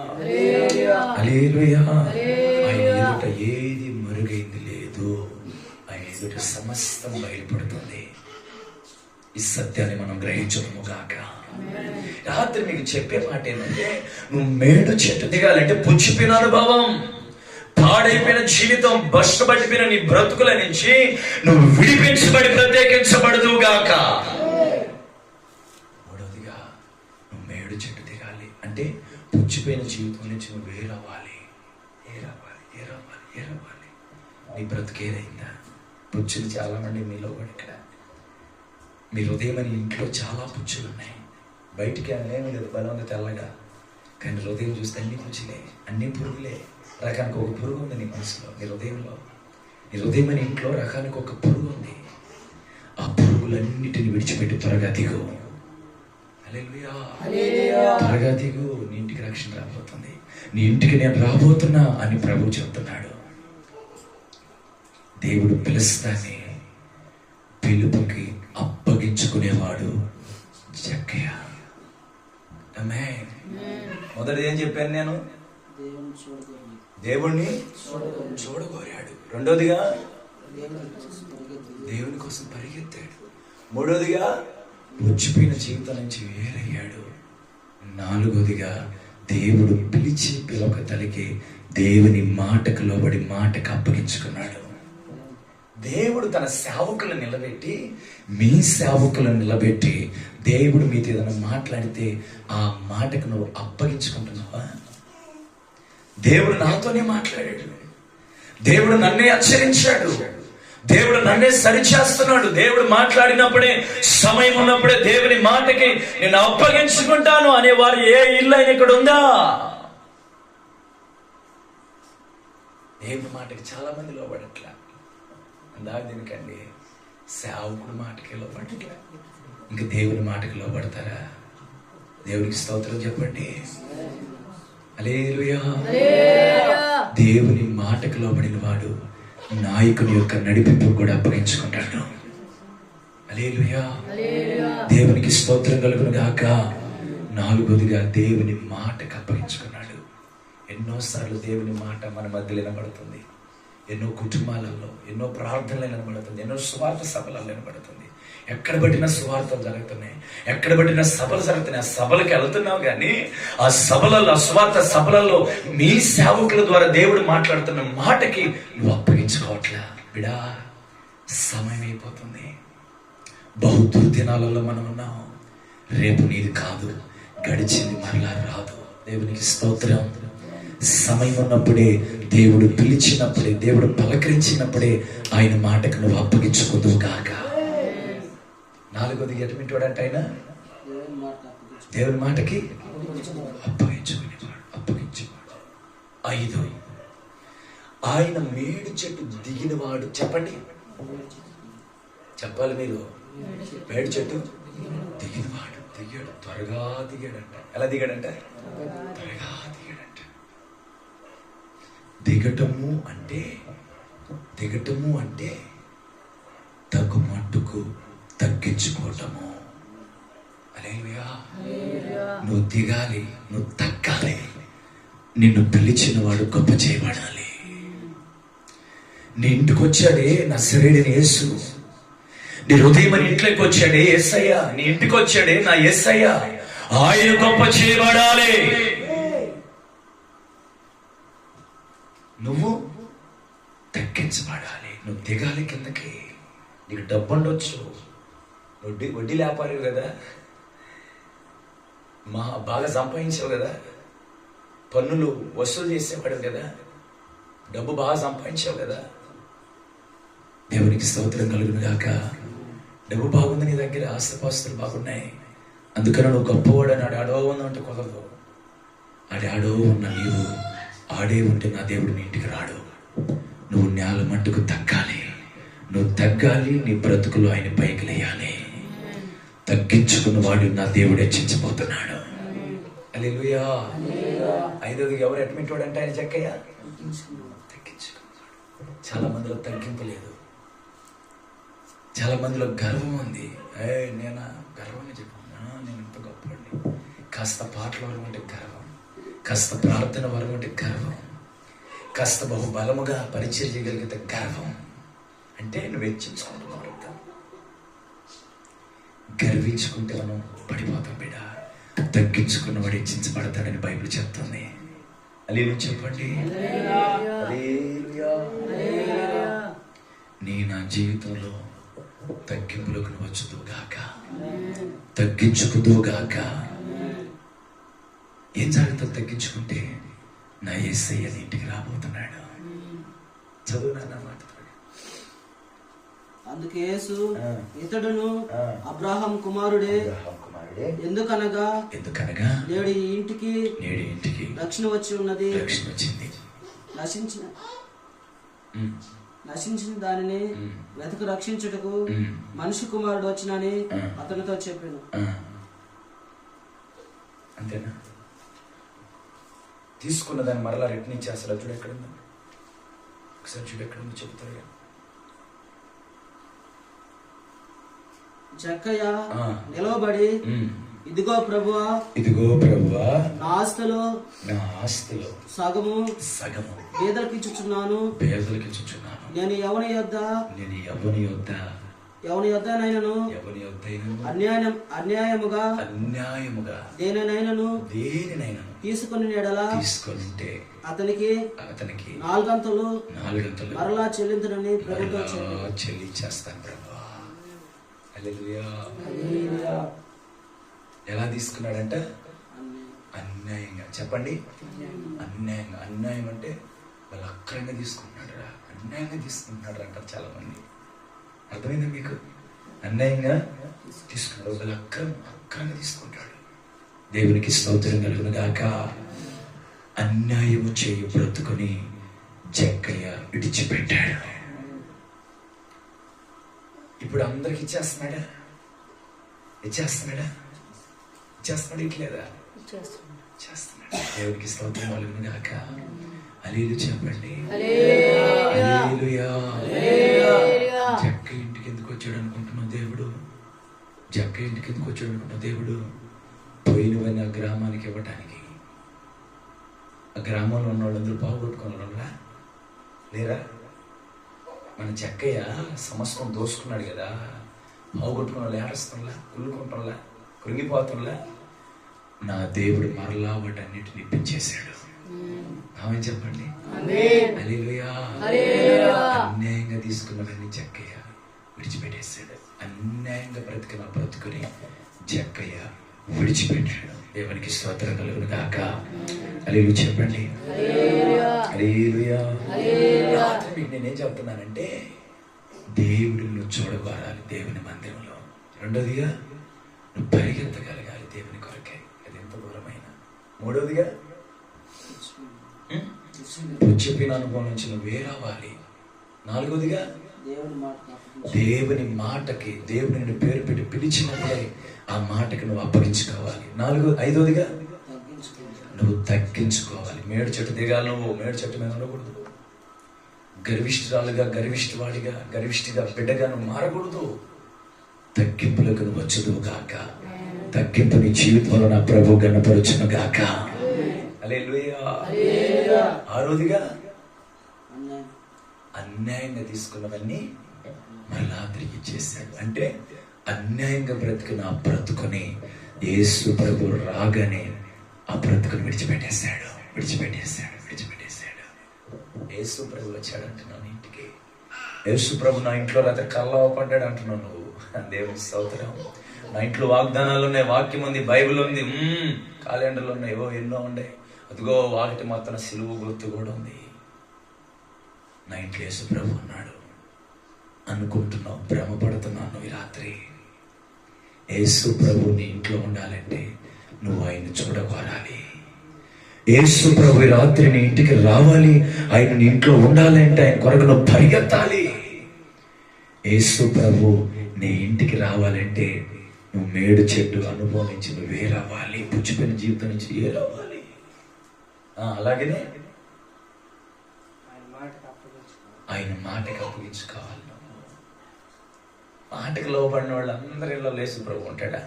[SPEAKER 3] హల్లెలూయా. ఆయన ఎదుట ఏది మరుగైంది లేదు. ఆయన ఎదుట సమస్తం బయలుపడుతుంది. ఈ సత్యాన్ని మనం గ్రహించడము గాక. రాత్రి మీకు చెప్పే మాట ఏంటంటే, నువ్వు మేడు చెట్టు దిగాలంటే పుచ్చిపోయిన అనుభవం, పాడైపోయిన జీవితం, బస్సుపట్టిపోయిన నీ బ్రతుకుల నుంచి నువ్వు విడిపించబడి ప్రత్యేకించబడదు గాక. మూడవదిగా, నువ్వు మేడు చెట్టు దిగాలి అంటే పుచ్చిపోయిన జీవితం నుంచి నువ్వు వేరవ్వాలి. నీ బ్రతుకేదైందా? పుచ్చులు చాలా మంది మీలో కూడా ఇక్కడ, మీ హృదయం అని ఇంట్లో చాలా పుచ్చులు ఉన్నాయి. బయటికి ఏమీ లేదు, బలం ఉంది తెల్లగా, కానీ హృదయం చూస్తే అన్ని పుచ్చులే, అన్ని పురుగులే. రకానికి ఒక పురుగు ఉంది నీ మనసులో, నీ హృదయంలో. నీ హృదయం అని ఇంట్లో రకానికి ఒక పురుగు ఉంది. ఆ పురుగులన్నిటిని విడిచిపెట్టి త్వరగా దిగు. హల్లెలూయా. త్వరగా దిగు. నీ ఇంటికి రక్షణ రాబోతుంది, నీ ఇంటికి నేను రాబోతున్నా అని ప్రభువు చెప్తున్నాడు. దేవుడు పిలుస్తానే పిలుపుకి అప్పగించుకునేవాడు జక్కయ్య. ఆమేన్. మొదటి ఏం చెప్పాను నేను? దేవుణ్ణి చూడగోరాడు. రెండోదిగా దేవుని కోసం పరిగెత్తాడు. మూడోదిగా పుచ్చిపోయిన జీవితం నుంచి వేరయ్యాడు. నాలుగోదిగా దేవుడు పిలిచి పిలవక తలికి దేవుని మాటకు లోబడి మాటకు అప్పగించుకున్నాడు. దేవుడు తన సేవకులను నిలబెట్టి, మీ సేవకులను నిలబెట్టి, దేవుడు మీతో ఏదైనా మాట్లాడితే ఆ మాటకు నువ్వు అప్పగించుకుంటున్నావా? దేవుడు నాతోనే మాట్లాడాడు, దేవుడు నన్నే హెచ్చరించాడు, దేవుడు నన్నే సరిచేస్తున్నాడు. దేవుడు మాట్లాడినప్పుడే, సమయం ఉన్నప్పుడే దేవుని మాటకి నేను అప్పగించుకుంటాను అనేవారు ఏ ఇల్లు అయినా ఇక్కడ ఉందా? దేవుని మాటకి చాలా మంది లోబడట్లా. అందాక దీనికండి సేవకుడు మాటకి లోబడట్లా, ఇంక దేవుని మాటకి లోబడతారా? దేవునికి స్తోత్రం చెప్పండి. హల్లెలూయా. దేవుని మాటకు లోబడిన వాడు నాయకుని యొక్క నడిపింపు కూడా అప్పగించుకుంటాడు. హల్లెలూయా. దేవునికి స్తోత్రం కలుగును గాక. నాలుగోదిగా దేవుని మాటకు అప్పగించుకున్నాడు. ఎన్నోసార్లు దేవుని మాట మన మధ్యలో వినబడుతుంది, ఎన్నో కుటుంబాలలో, ఎన్నో ప్రార్థనలు వినబడుతుంది, ఎన్నో సువార్త సభలలో వినబడుతుంది. ఎక్కడ పట్టిన సువార్తలు జరుగుతున్నాయి, ఎక్కడ పట్టిన సభలు జరుగుతున్నాయి. ఆ సభలకు వెళ్తున్నావు కానీ ఆ సభలలో, ఆ సువార్త సభలలో మీ సేవకుల ద్వారా దేవుడు మాట్లాడుతున్న మాటకి నువ్వు అప్పగించుకోవట్లే. బిడా, సమయం అయిపోతుంది. బహు దుర్దినాలలో మనం ఉన్నాం. రేపు నీది కాదు, గడిచింది మరలా రాదు. దేవునికి స్తోత్రం. సమయం ఉన్నప్పుడే, దేవుడు పిలిచినప్పుడే, దేవుడు పలకరించినప్పుడే ఆయన మాటకు నువ్వు అప్పగించుకుందువు కాక. నాలుగోది ఎటువంటి వాడంటే ఆయన దేవుని మాటకి అప్పగించేవాడు. 5, ఆయన మేడు చెట్టు దిగినవాడు. చెప్పండి. చెప్పాలి మీరు. మేడి చెట్టు దిగినవాడు దిగాడు, త్వరగా దిగాడంట. ఎలా దిగాడంట? త్వరగా దిగాడంట. దిగటము అంటే తగ్గు మట్టుకు తగ్గించుకోవటము. హల్లెలూయా. నువ్వు దిగాలి, నువ్వు తగ్గాలి. నిన్ను పిలిచిన వాడు గొప్ప చేయబడాలి. నీ ఇంటికి వచ్చాడే నజరేయుడైన యేసు. నీ హృదయం ఇంట్లోకి వచ్చాడే యేసయ్య. నీ ఇంటికి వచ్చాడే నా యేసయ్య. ఆయన గొప్ప చేయబడాలి. నువ్వు తగ్గించబడాలి. నువ్వు దిగాలి కిందకి. నీకు డబ్బు ఉండొచ్చు, వడ్డీ లేపాలి కదా, బాగా సంపాదించావు కదా, పన్నులు వసూలు చేసేవాడు కదా, డబ్బు బాగా సంపాదించావు కదా. దేవునికి స్తోత్రం కలుగును గాక. డబ్బు బాగుంది నీ దగ్గర, ఆస్తిపాస్తులు బాగున్నాయి, అందుకని నువ్వు గొప్పవాడు అని ఆడో ఉందంటే కుదరదు. ఆడో ఉన్న నీవు ఆడే ఉంటే నా దేవుడు నీ ఇంటికి రాడు. నువ్వు నేల మట్టుకు తగ్గాలి. నువ్వు తగ్గాలి. నీ బ్రతుకులు ఆయన పైకి లేయాలి. తగ్గించుకున్న వాడు నా దేవుడు హెచ్చించబోతున్నాడు. హల్లెలూయా. ఐదోది ఎవరు అడ్మిట్ అంటే ఆయన జక్కయ్య తగ్గించుకున్నాడు. చాలా మందిలో తగ్గింపు లేదు. చాలా మందిలో గర్వం ఉంది. నేను గర్వంగా చెప్పాను, నేను ఇంత గొప్పవాడిని. కాస్త పాటల వరం అంటే గర్వం, కాస్త ప్రార్థన వరం అంటే గర్వం, కాస్త బహుబలముగా పరిచయం చేయగలిగితే గర్వం. అంటే నువ్వు హెచ్చించుకుంటున్నావు. గర్వించుకుంటే మనం పడిపోతాం బిడ్డ. తగ్గించుకున్నవాడు హెచ్చించబడతాడని బైబిల్ చెప్తుంది. హల్లెలూయా చెప్పండి. హల్లెలూయా. నీ నా జీవితంలో తగ్గింపులకు వచ్చుదుగాక, తగ్గించుకుదుగాక. ఏం జరుగుతుంది తగ్గించుకుంటే? నా యేసయ్య నీ ఇంటికి రాబోతున్నాడు. చదువు నాన్న మాట.
[SPEAKER 4] అందుకే యేసు ఇతడును అబ్రహాం కుమారుడే, ఎందుకనగా నేడు ఈ ఇంటికి రక్షణ వచ్చి ఉన్నది. నశించిన దానిని వెతకు రక్షించుటకు మనిషి కుమారుడు వచ్చినని అతనితో చెప్పాను.
[SPEAKER 3] అంతేనా? తీసుకున్న దాన్ని మరలా రిటర్న్ ఇచ్చేస్తారు. చూడు ఎక్కడ ఉందో ఒకసారి, చూడు ఎక్కడ ఉందో చెబుతారు.
[SPEAKER 4] జక్కయ్య నిలవబడి, ఇదిగో ప్రభువా, నా ఆస్తిలో సగము పేదలకు ఇచ్చుచున్నాను. నేను ఎవని యొద్దనైనను అన్యాయముగా దేనినైనను తీసుకుని తీసుకుంటే అతనికి 4 గంటలు మరలా చెల్లించనని ప్రభుతో
[SPEAKER 3] చెల్లించేస్తాను ప్రభు. హల్లెలూయా. ఎలా తీసుకున్నాడంట? అన్యాయంగా. చెప్పండి, అన్యాయంగా. అన్యాయం అంటే వాళ్ళు అక్రంగా తీసుకుంటున్నాడు రా, అన్యాయంగా తీసుకుంటున్నాడు అంటారు చాలా మంది. అర్థమైందా మీకు? అన్యాయంగా తీసుకున్నాడు, వాళ్ళు అక్రంగా తీసుకుంటాడు. దేవునికి స్తోత్రం కలుగును గాక. అన్యాయము చేయి బ్రతుకుని జక్కయ్య విడిచిపెట్టాడు. ఇప్పుడు అందరికి ఇచ్చేస్తున్నాడా? ఇట్లేదా? దేవునికి స్తోత్రం కలుగును గాక. హల్లెలూయా చెప్పండి. హల్లెలూయా. జక్క ఇంటికి ఎందుకు వచ్చాడు అనుకుంటున్నావు దేవుడు? జక్క ఇంటికి ఎందుకు వచ్చాడు అనుకుంటున్నావు దేవుడు? పోయినవన్నీ ఆ గ్రామానికి ఇవ్వటానికి. ఆ గ్రామంలో ఉన్న వాళ్ళందరూ బాగుపట్టుకోవాలరా లేరా? మన జక్కయ్య సమస్తం దోసుకున్నాడు కదా, బాగుపట్టుకున్న వాళ్ళు ఏడుస్తుందా, కుళ్ళుకుంటున్నా, కృంగిపోతున్నా. నా దేవుడు మరలా వాటన్నిటిని ఇప్పించేశాడు. ఆమె చెప్పండి. హల్లెలూయా. అన్యాయంగా తీసుకున్నవన్నీ జక్కయ్య విడిచిపెట్టేశాడు. అన్యాయంగా బ్రతికిన బ్రతుకుని జక్కయ్య విడిచిపెట్టాడు. దేవునికి స్తోత్రం కలుగును గాక. హల్లెలూయా చెప్పండి. హల్లెలూయా. రాత్రి మీకు నేనేం చెప్తున్నానంటే, దేవుడిని చూడగోరాలి దేవుని మందిరంలో. రెండోదిగా నువ్వు పరిగెత్తగలగాలి దేవుని కొరకే, అది ఎంత దూరమైనా. మూడవదిగా నువ్వు చెప్పిన అనుభవం నుంచి నువ్వు వేరవ్వాలి. నాలుగోదిగా దేవుని మాటకి, దేవుని నిన్ను పేరు పెట్టి పిలిచినప్పుడే ఆ మాటకి నువ్వు అప్పగించుకోవాలి. 5వదిగా నువ్వు తగ్గించుకోవాలి. మేడు చెట్టు దిగాలి, నువ్వు మేడు చెట్టు మీద ఉండకూడదు. గర్విష్ఠురాలుగా, గర్విష్ఠువాడిగా, గర్విష్ఠిగా, బిడ్డగా నువ్వు మారకూడదు. తగ్గింపులకు నువ్వు వచ్చుదువు గాక. తగ్గింపు నీ జీవితంలో నా ప్రభు గణపరచును గాక. హల్లెలూయా. 6వదిగా అన్యాయంగా తీసుకున్నవన్నీ మళ్ళా తిరిగి చేశాడు. అంటే అన్యాయంగా బ్రతికిన ఆ బ్రతుకుని యేసు ప్రభు రాగానే ఆ బ్రతుకుని విడిచిపెట్టేశాడు. యేసు ప్రభు వచ్చాడు అంటున్నాను ఇంటికి. యేసు ప్రభు నా ఇంట్లో రాత్రి కళ్ళవపడ్డాడు అంటున్నావు నువ్వు. దేవుని స్తోత్రం. నా ఇంట్లో వాగ్దానాలు ఉన్నాయి, వాక్యం ఉంది, బైబిల్ ఉంది, క్యాలెండర్లు ఉన్నాయి, ఏవో ఎన్నో ఉన్నాయి. అదిగో వాటి మొత్తం సిలువ గుర్తు కూడా ఉంది. నా ఇంట్లో యేసు ప్రభు ఉన్నాడు అనుకుంటున్నావు, భ్రమపడుతున్నావు నువ్వు ఈ రాత్రి. యేసు ప్రభు నీ ఇంట్లో ఉండాలంటే నువ్వు ఆయన్ని చూడగోరాలి. యేసు ప్రభు ఈ రాత్రి నీ ఇంటికి రావాలి, ఆయన నీ ఇంట్లో ఉండాలంటే ఆయన కొరకు నువ్వు పరిగెత్తాలి. యేసు ప్రభు నీ ఇంటికి రావాలంటే నువ్వు మేడు చెట్టు అనుభవం నుంచి నువ్వు వేరవ్వాలి, పుచ్చిపోయిన జీవితం నుంచి వేరవ్వాలి. అలాగనే ఆయన మాటకి అప్పగించుకోవాలి. మాటకి లోబడిన వాళ్ళు అందరిలో యేసు ప్రభు ఉంటాడా?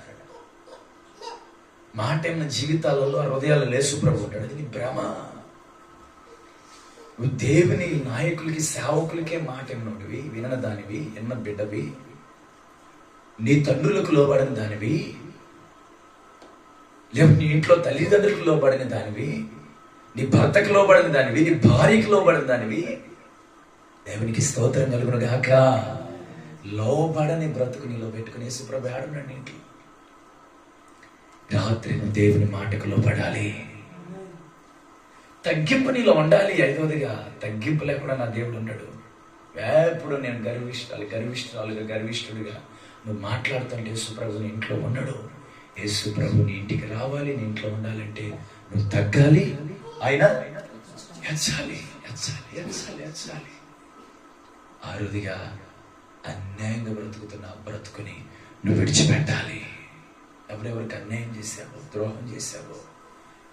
[SPEAKER 3] మాట ఏమన్నా జీవితాలలో, హృదయాల్లో యేసు ప్రభు ఉంటాడు. అది నీ భ్రమ. నువ్వు దేవుని నాయకులకి, సేవకులకే మాట ఏమన్నోడివి, వినని దానివి, ఎన్న బిడ్డవి, నీ తండ్రులకు లోబడిన దానివి, లేకపోతే నీ ఇంట్లో తల్లిదండ్రులకు లోబడిన దానివి, నీ భర్తకు లోబడిన దానివి, నీ భార్యకు లోబడిన దానివి. దేవునికి స్తోత్రం కలుగును గాక. లోబడని బ్రతుకు నీలో పెట్టుకుని యేసుప్రభు ఆడున్నాడు ఇంట్లో. రాత్రి నువ్వు దేవుని మాటకు లోబడాలి. తగ్గింపు నీలో ఉండాలి. 5వదిగా తగ్గింపు లేకుండా నా దేవుడు ఉన్నాడు. ఎప్పుడు నేను గర్విష్ఠుడిగా నువ్వు మాట్లాడుతుంటే యేసుప్రభు నీ ఇంట్లో ఉన్నాడు. యేసుప్రభు నీ ఇంటికి రావాలి, నీ ఇంట్లో ఉండాలంటే నువ్వు తగ్గాలి, ఆయన హెచ్చాలి. 6వదిగా అన్యాయంగా బ్రతుకుతున్న బ్రతుకుని నువ్వు విడిచిపెట్టాలి. ఎవరెవరికి అన్యాయం చేశావో, ద్రోహం చేశావో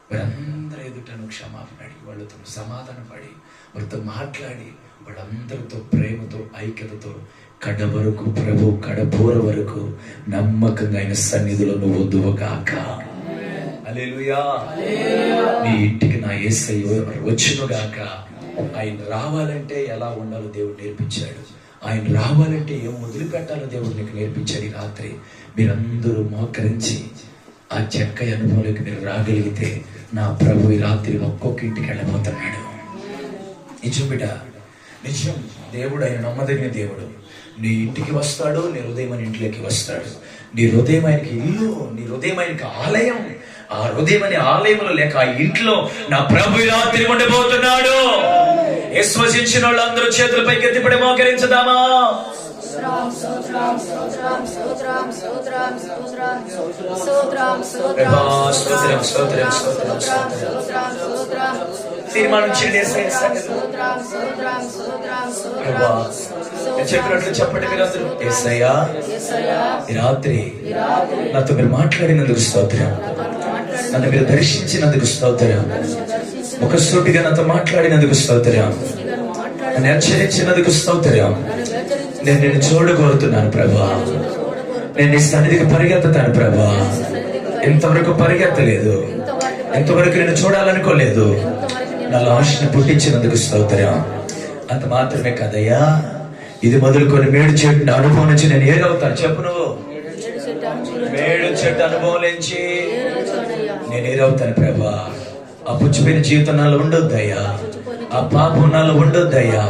[SPEAKER 3] వారందరూ ఎదుట నువ్వు క్షమాపణ అడిగి వాళ్ళతో సమాధాన పడి వారితో మాట్లాడి వాళ్ళందరితో ప్రేమతో, ఐక్యతతో కడవరకు, ప్రభు కడబోర వరకు నమ్మకంగా ఆయన సన్నిధిలో నువ్వు వద్దువుగాక. హల్లెలూయా. నీ ఇంటికి నా యేసయ్య వచ్చునుగాక. ఆయన రావాలంటే ఎలా ఉండాలో దేవుడు నేర్పించాడు. ఆయన రావాలంటే ఏం వదిలిపెట్టాలో దేవుడు నీకు నేర్పించాడు. ఈ రాత్రి మీరందరూ మోకరించి ఆ చక్కని అనుభవంలోకి మీరు రాగలిగితే నా ప్రభు ఈ రాత్రి ఒక్కొక్క ఇంటికి వెళ్ళిపోతున్నాడు. నిజం బిడ్డ, నిజం. దేవుడు ఆయన నమ్మదగిన దేవుడు. నీ ఇంటికి వస్తాడు, నీ హృదయం ఆయన ఇంట్లోకి వస్తాడు. నీ హృదయం ఆయనకి ఇల్లు, నీ హృదయం ఆయనకి ఆలయం. ఆ హృదయం అనే ఆలయంలో లేక ఆ ఇంట్లో నా ప్రభు ఇలా తిరిగి ఉండబోతున్నాడు. విశ్వసించిన వాళ్ళందరూ చేతులపైకి ఎత్తిపడి మోకరించుదామా? తీర్మానం చెప్పినట్లు చెప్పండి మీరందరూ. యేసయ్యా, ఈ రాత్రి నాతో మీరు మాట్లాడినందుకు స్తోత్రం, నన్ను మీరు దర్శించినందుకు స్తోత్రం, ముఖసూటిగా నాతో మాట్లాడినందుకు స్తోత్రం, నన్ను హెచ్చరించినందుకు స్తోత్రం. నేను నిన్ను చూడగోరుతున్నాను ప్రభా. నేను నీ సన్నిధికి పరిగెత్తుతాను ప్రభా. ఎంతవరకు పరిగెత్తలేదు, ఎంతవరకు నేను చూడాలనుకోలేదు. నా ఆశను పుట్టించినందుకు స్తోత్రం. అంత మాత్రమే కదయ్యా, ఇది మొదలుకొని మేడు చెట్టు అనుభవం నుంచి నేను ఏదవుతాను చెప్పు. నువ్వు మేడు చెట్టు అనుభవం నుంచి నేను ఏదవుతాను ప్రభా. ఆ పుచ్చిపోయిన జీవితం నాలో ఉండొద్దయ్యా, ఆ పాపం నాలో ఉండొద్దయ్యా.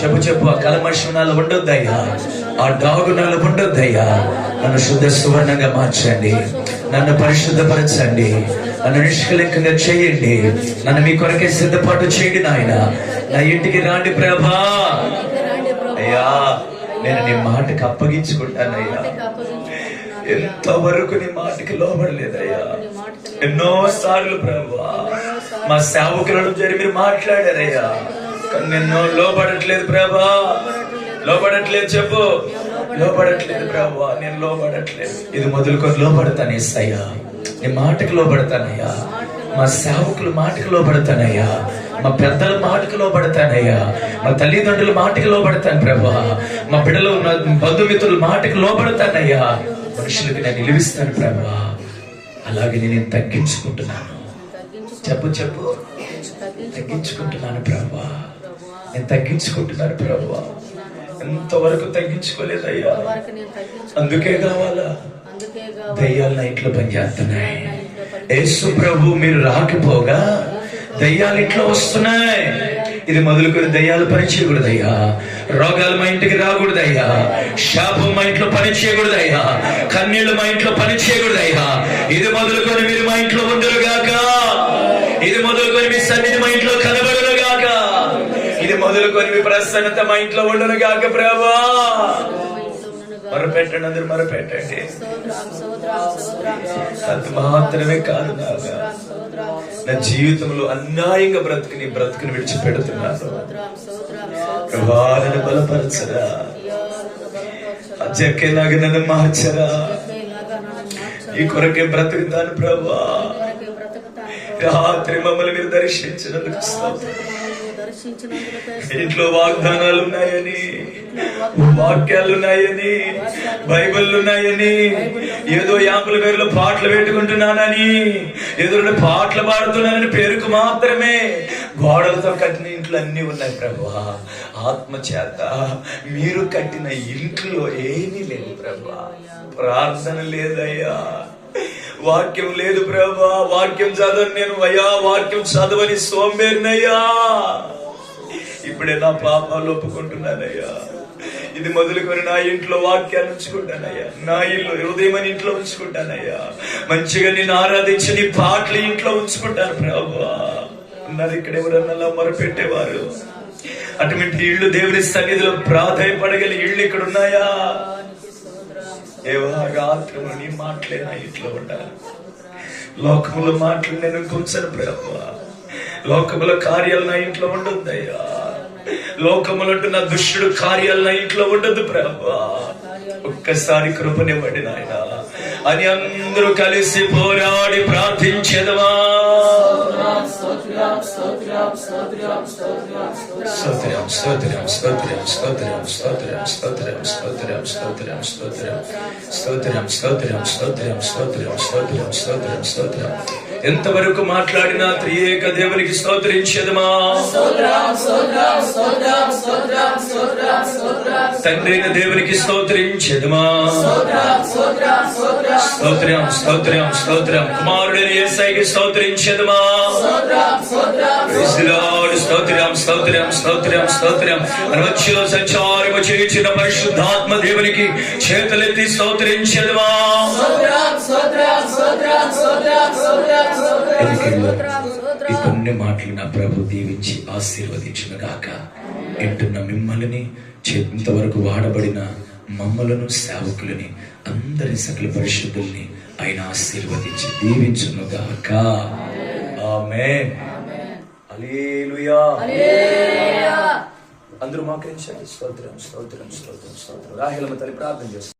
[SPEAKER 3] చెప్పు. ఆ కల్మషం నాలో ఉండొద్దయ్యా, ఆ డాగు నాలో ఉండొద్దయ్యా. నన్ను శుద్ధ సువర్ణంగా మార్చండి, నన్ను పరిశుద్ధపరచండి, నన్ను నిష్కలంకంగా చేయండి. నన్ను మీ కొరకే సిద్ధపాటు చేయండి నాయన. నా ఇంటికి రాండి ప్రభా. అయ్యా, నేను నీ మాటకి అప్పగించుకుంటానయ్యా. ఎంతవరకు నీ మాటకి లోబడలేదయ్యా. ఎన్నో సార్లు ప్రభా మా సేవకులను జరిగి మీరు మాట్లాడారయ్యా, కానీ ఎన్నో లోబడట్లేదు ప్రభా. లోబడట్లేదు చెప్పు. లోబడట్లేదు ప్రభువా, నేను లోబడట్లేదు. ఇది మొదలుకొని లోబడతాను యేసయ్యా, నీ మాటకు లోబడతానయ్యా, మా సేవకుల మాటకు లోబడతానయ్యా, మా పెద్దల మాటకు లోబడతానయ్యా, మా తల్లిదండ్రుల మాటకు లోబడతాను ప్రభువా, మా బిడ్డలు బంధుమిత్రుల మాటకు లోబడతానయ్యా, మనుషులకి నేను నిలువిస్తాను ప్రభువా. అలాగే నేను తగ్గించుకుంటున్నాను. చెప్పు చెప్పు, తగ్గించుకుంటున్నాను ప్రభువా, నేను తగ్గించుకుంటున్నాను ప్రభువా. ఎంతవరకు తగ్గించుకోలేదయ్యా, అందుకే కావాలా దయ్యాలు నా ఇంట్లో పనిచేస్తున్నాయి. యేసు ప్రభు మీరు రాకపోగా దయ్యాలు ఇంట్లో వస్తున్నాయి. ఇది మొదలుకొని దయ్యాలు పని చేయకూడదయ్యా, రోగాలు మా ఇంటికి రాకూడదయ్యా, శాపం మా ఇంట్లో పని చేయకూడదయ్యా, కన్నీళ్లు మా ఇంట్లో పని చేయకూడదయ్యా. ఇది మొదలుకొని మీరు మా ఇంట్లో ఉండరుగాక, ఇది మొదలుకొని మీ సన్నిధి మా ఇంట్లో కనబడునుగాక, ఇది మొదలుకొని మీ ప్రసన్నత మా ఇంట్లో ఉండునుగాక ప్రభువా. మరపెట్టండి, అందరూ మరపెట్టండి. అది మాత్రమే కాదు నాగా, నా జీవితంలో అన్యాయంగా బ్రతుకుని విడిచిపెడుతున్నాను ప్రభా, నన్ను బలపరచరా, జక్కేలాగా నన్ను మార్చరా, ఈ కొరకే బ్రతుకుతాను ప్రభా. రాత్రి మమ్మల్ని మీరు దర్శించినందుకు ఇంట్లో వాగ్దానాలు ఉన్నాయని, వాక్యాలు ఉన్నాయని, బైబిల్ ఉన్నాయని, ఏదో యాపుల పేరులో పాటలు పెట్టుకుంటున్నానని, ఏదో పాటలు పాడుతున్నానని పేరుకు మాత్రమే గోడలతో కట్టిన ఇంట్లో అన్ని ఉన్నాయి ప్రభువా. ఆత్మ చేత మీరు కట్టిన ఇంట్లో ఏమీ లేదు ప్రభువా. ప్రార్థన లేదయ్యా, వాక్యం లేదు ప్రభా, వాక్యం చదవని నేను అయ్యా, వాక్యం చదవని సోంబేరినయ్యా. ఇప్పుడే నా పాపాలు ఒప్పుకుంటున్నానయ్యా. ఇది మొదలుకొని నా ఇంట్లో వాక్యాన్ని ఉంచుకుంటానయ్యా, నా ఇల్లు హృదయం అని ఇంట్లో ఉంచుకుంటానయ్యా, మంచిగా నేను ఆరాధించి నీ పాటలు ఇంట్లో ఉంచుకుంటాను ప్రభా. ఉన్నారు ఇక్కడ ఎవరన్నా మొరపెట్టేవారు, అటువంటి ఇళ్ళు దేవుని సన్నిధిలో ప్రాధాయపడగల ఇళ్ళు ఇక్కడ ఉన్నాయా? రాత్రము నీ మాటలే నా ఇంట్లో ఉండాలి. లోకముల మాటలు నేను కూర్చొని ప్రభువా, లోకముల కార్యాలు నా ఇంట్లో ఉండొద్దయ్యా, లోకములంటూ నా దుష్టుడు కార్యాలు నా ఇంట్లో ఉండదు ప్రభువా. ఒక్కసారి కృపనివ్వండి నాయనా అని అందరూ కలిసి పోరాడి ప్రార్థించెదమా. స్తోత్రం స్తోత్రం స్తోత్రం స్తోత్రం స్తోత్రం స్తోత్రం స్తోత్రం స్తోత్రం స్తోత్రం స్తోత్రం స్తోత్రం స్తోత్రం స్తోత్రం స్తోత్రం స్తోత్రం స్తోత్రం స్తోత్రం. ఎంతవరకు మాట్లాడినా త్రియేక దేవునికి స్తోత్రించెదమా. తండ్రైన దేవునికి స్తోత్రించెదమా. స్తోత్రం స్తోత్రం స్తోత్రం. కుమారుడైన యేసయ్యకి స్తోత్రించెదమా. స్తోత్రం స్తోత్రం స్తోత్రం స్తోత్రం. మధ్యలో సంచారము చేయించిన పరిశుద్ధాత్మ దేవునికి చేతులెత్తి స్తోత్రించెదమా. ఈ కొన్ని మాటలు నా ప్రభు దీవించి ఆశీర్వదించును గాక. వింటున్న మిమ్మల్ని, ఇంతవరకు వాడబడిన మమ్మలను, సేవకులని, అందరి సకల పరిశుద్ధుల్ని ఆయన ఆశీర్వదించి దీవించును గాక. ఆమేన్. హల్లెలూయా. అందరూ మోకరించండి. స్తోత్రం స్తోత్రం స్తోత్రం స్తోత్రం. రాహేలమ్మ తల్లి ప్రార్థన చేస్తారు.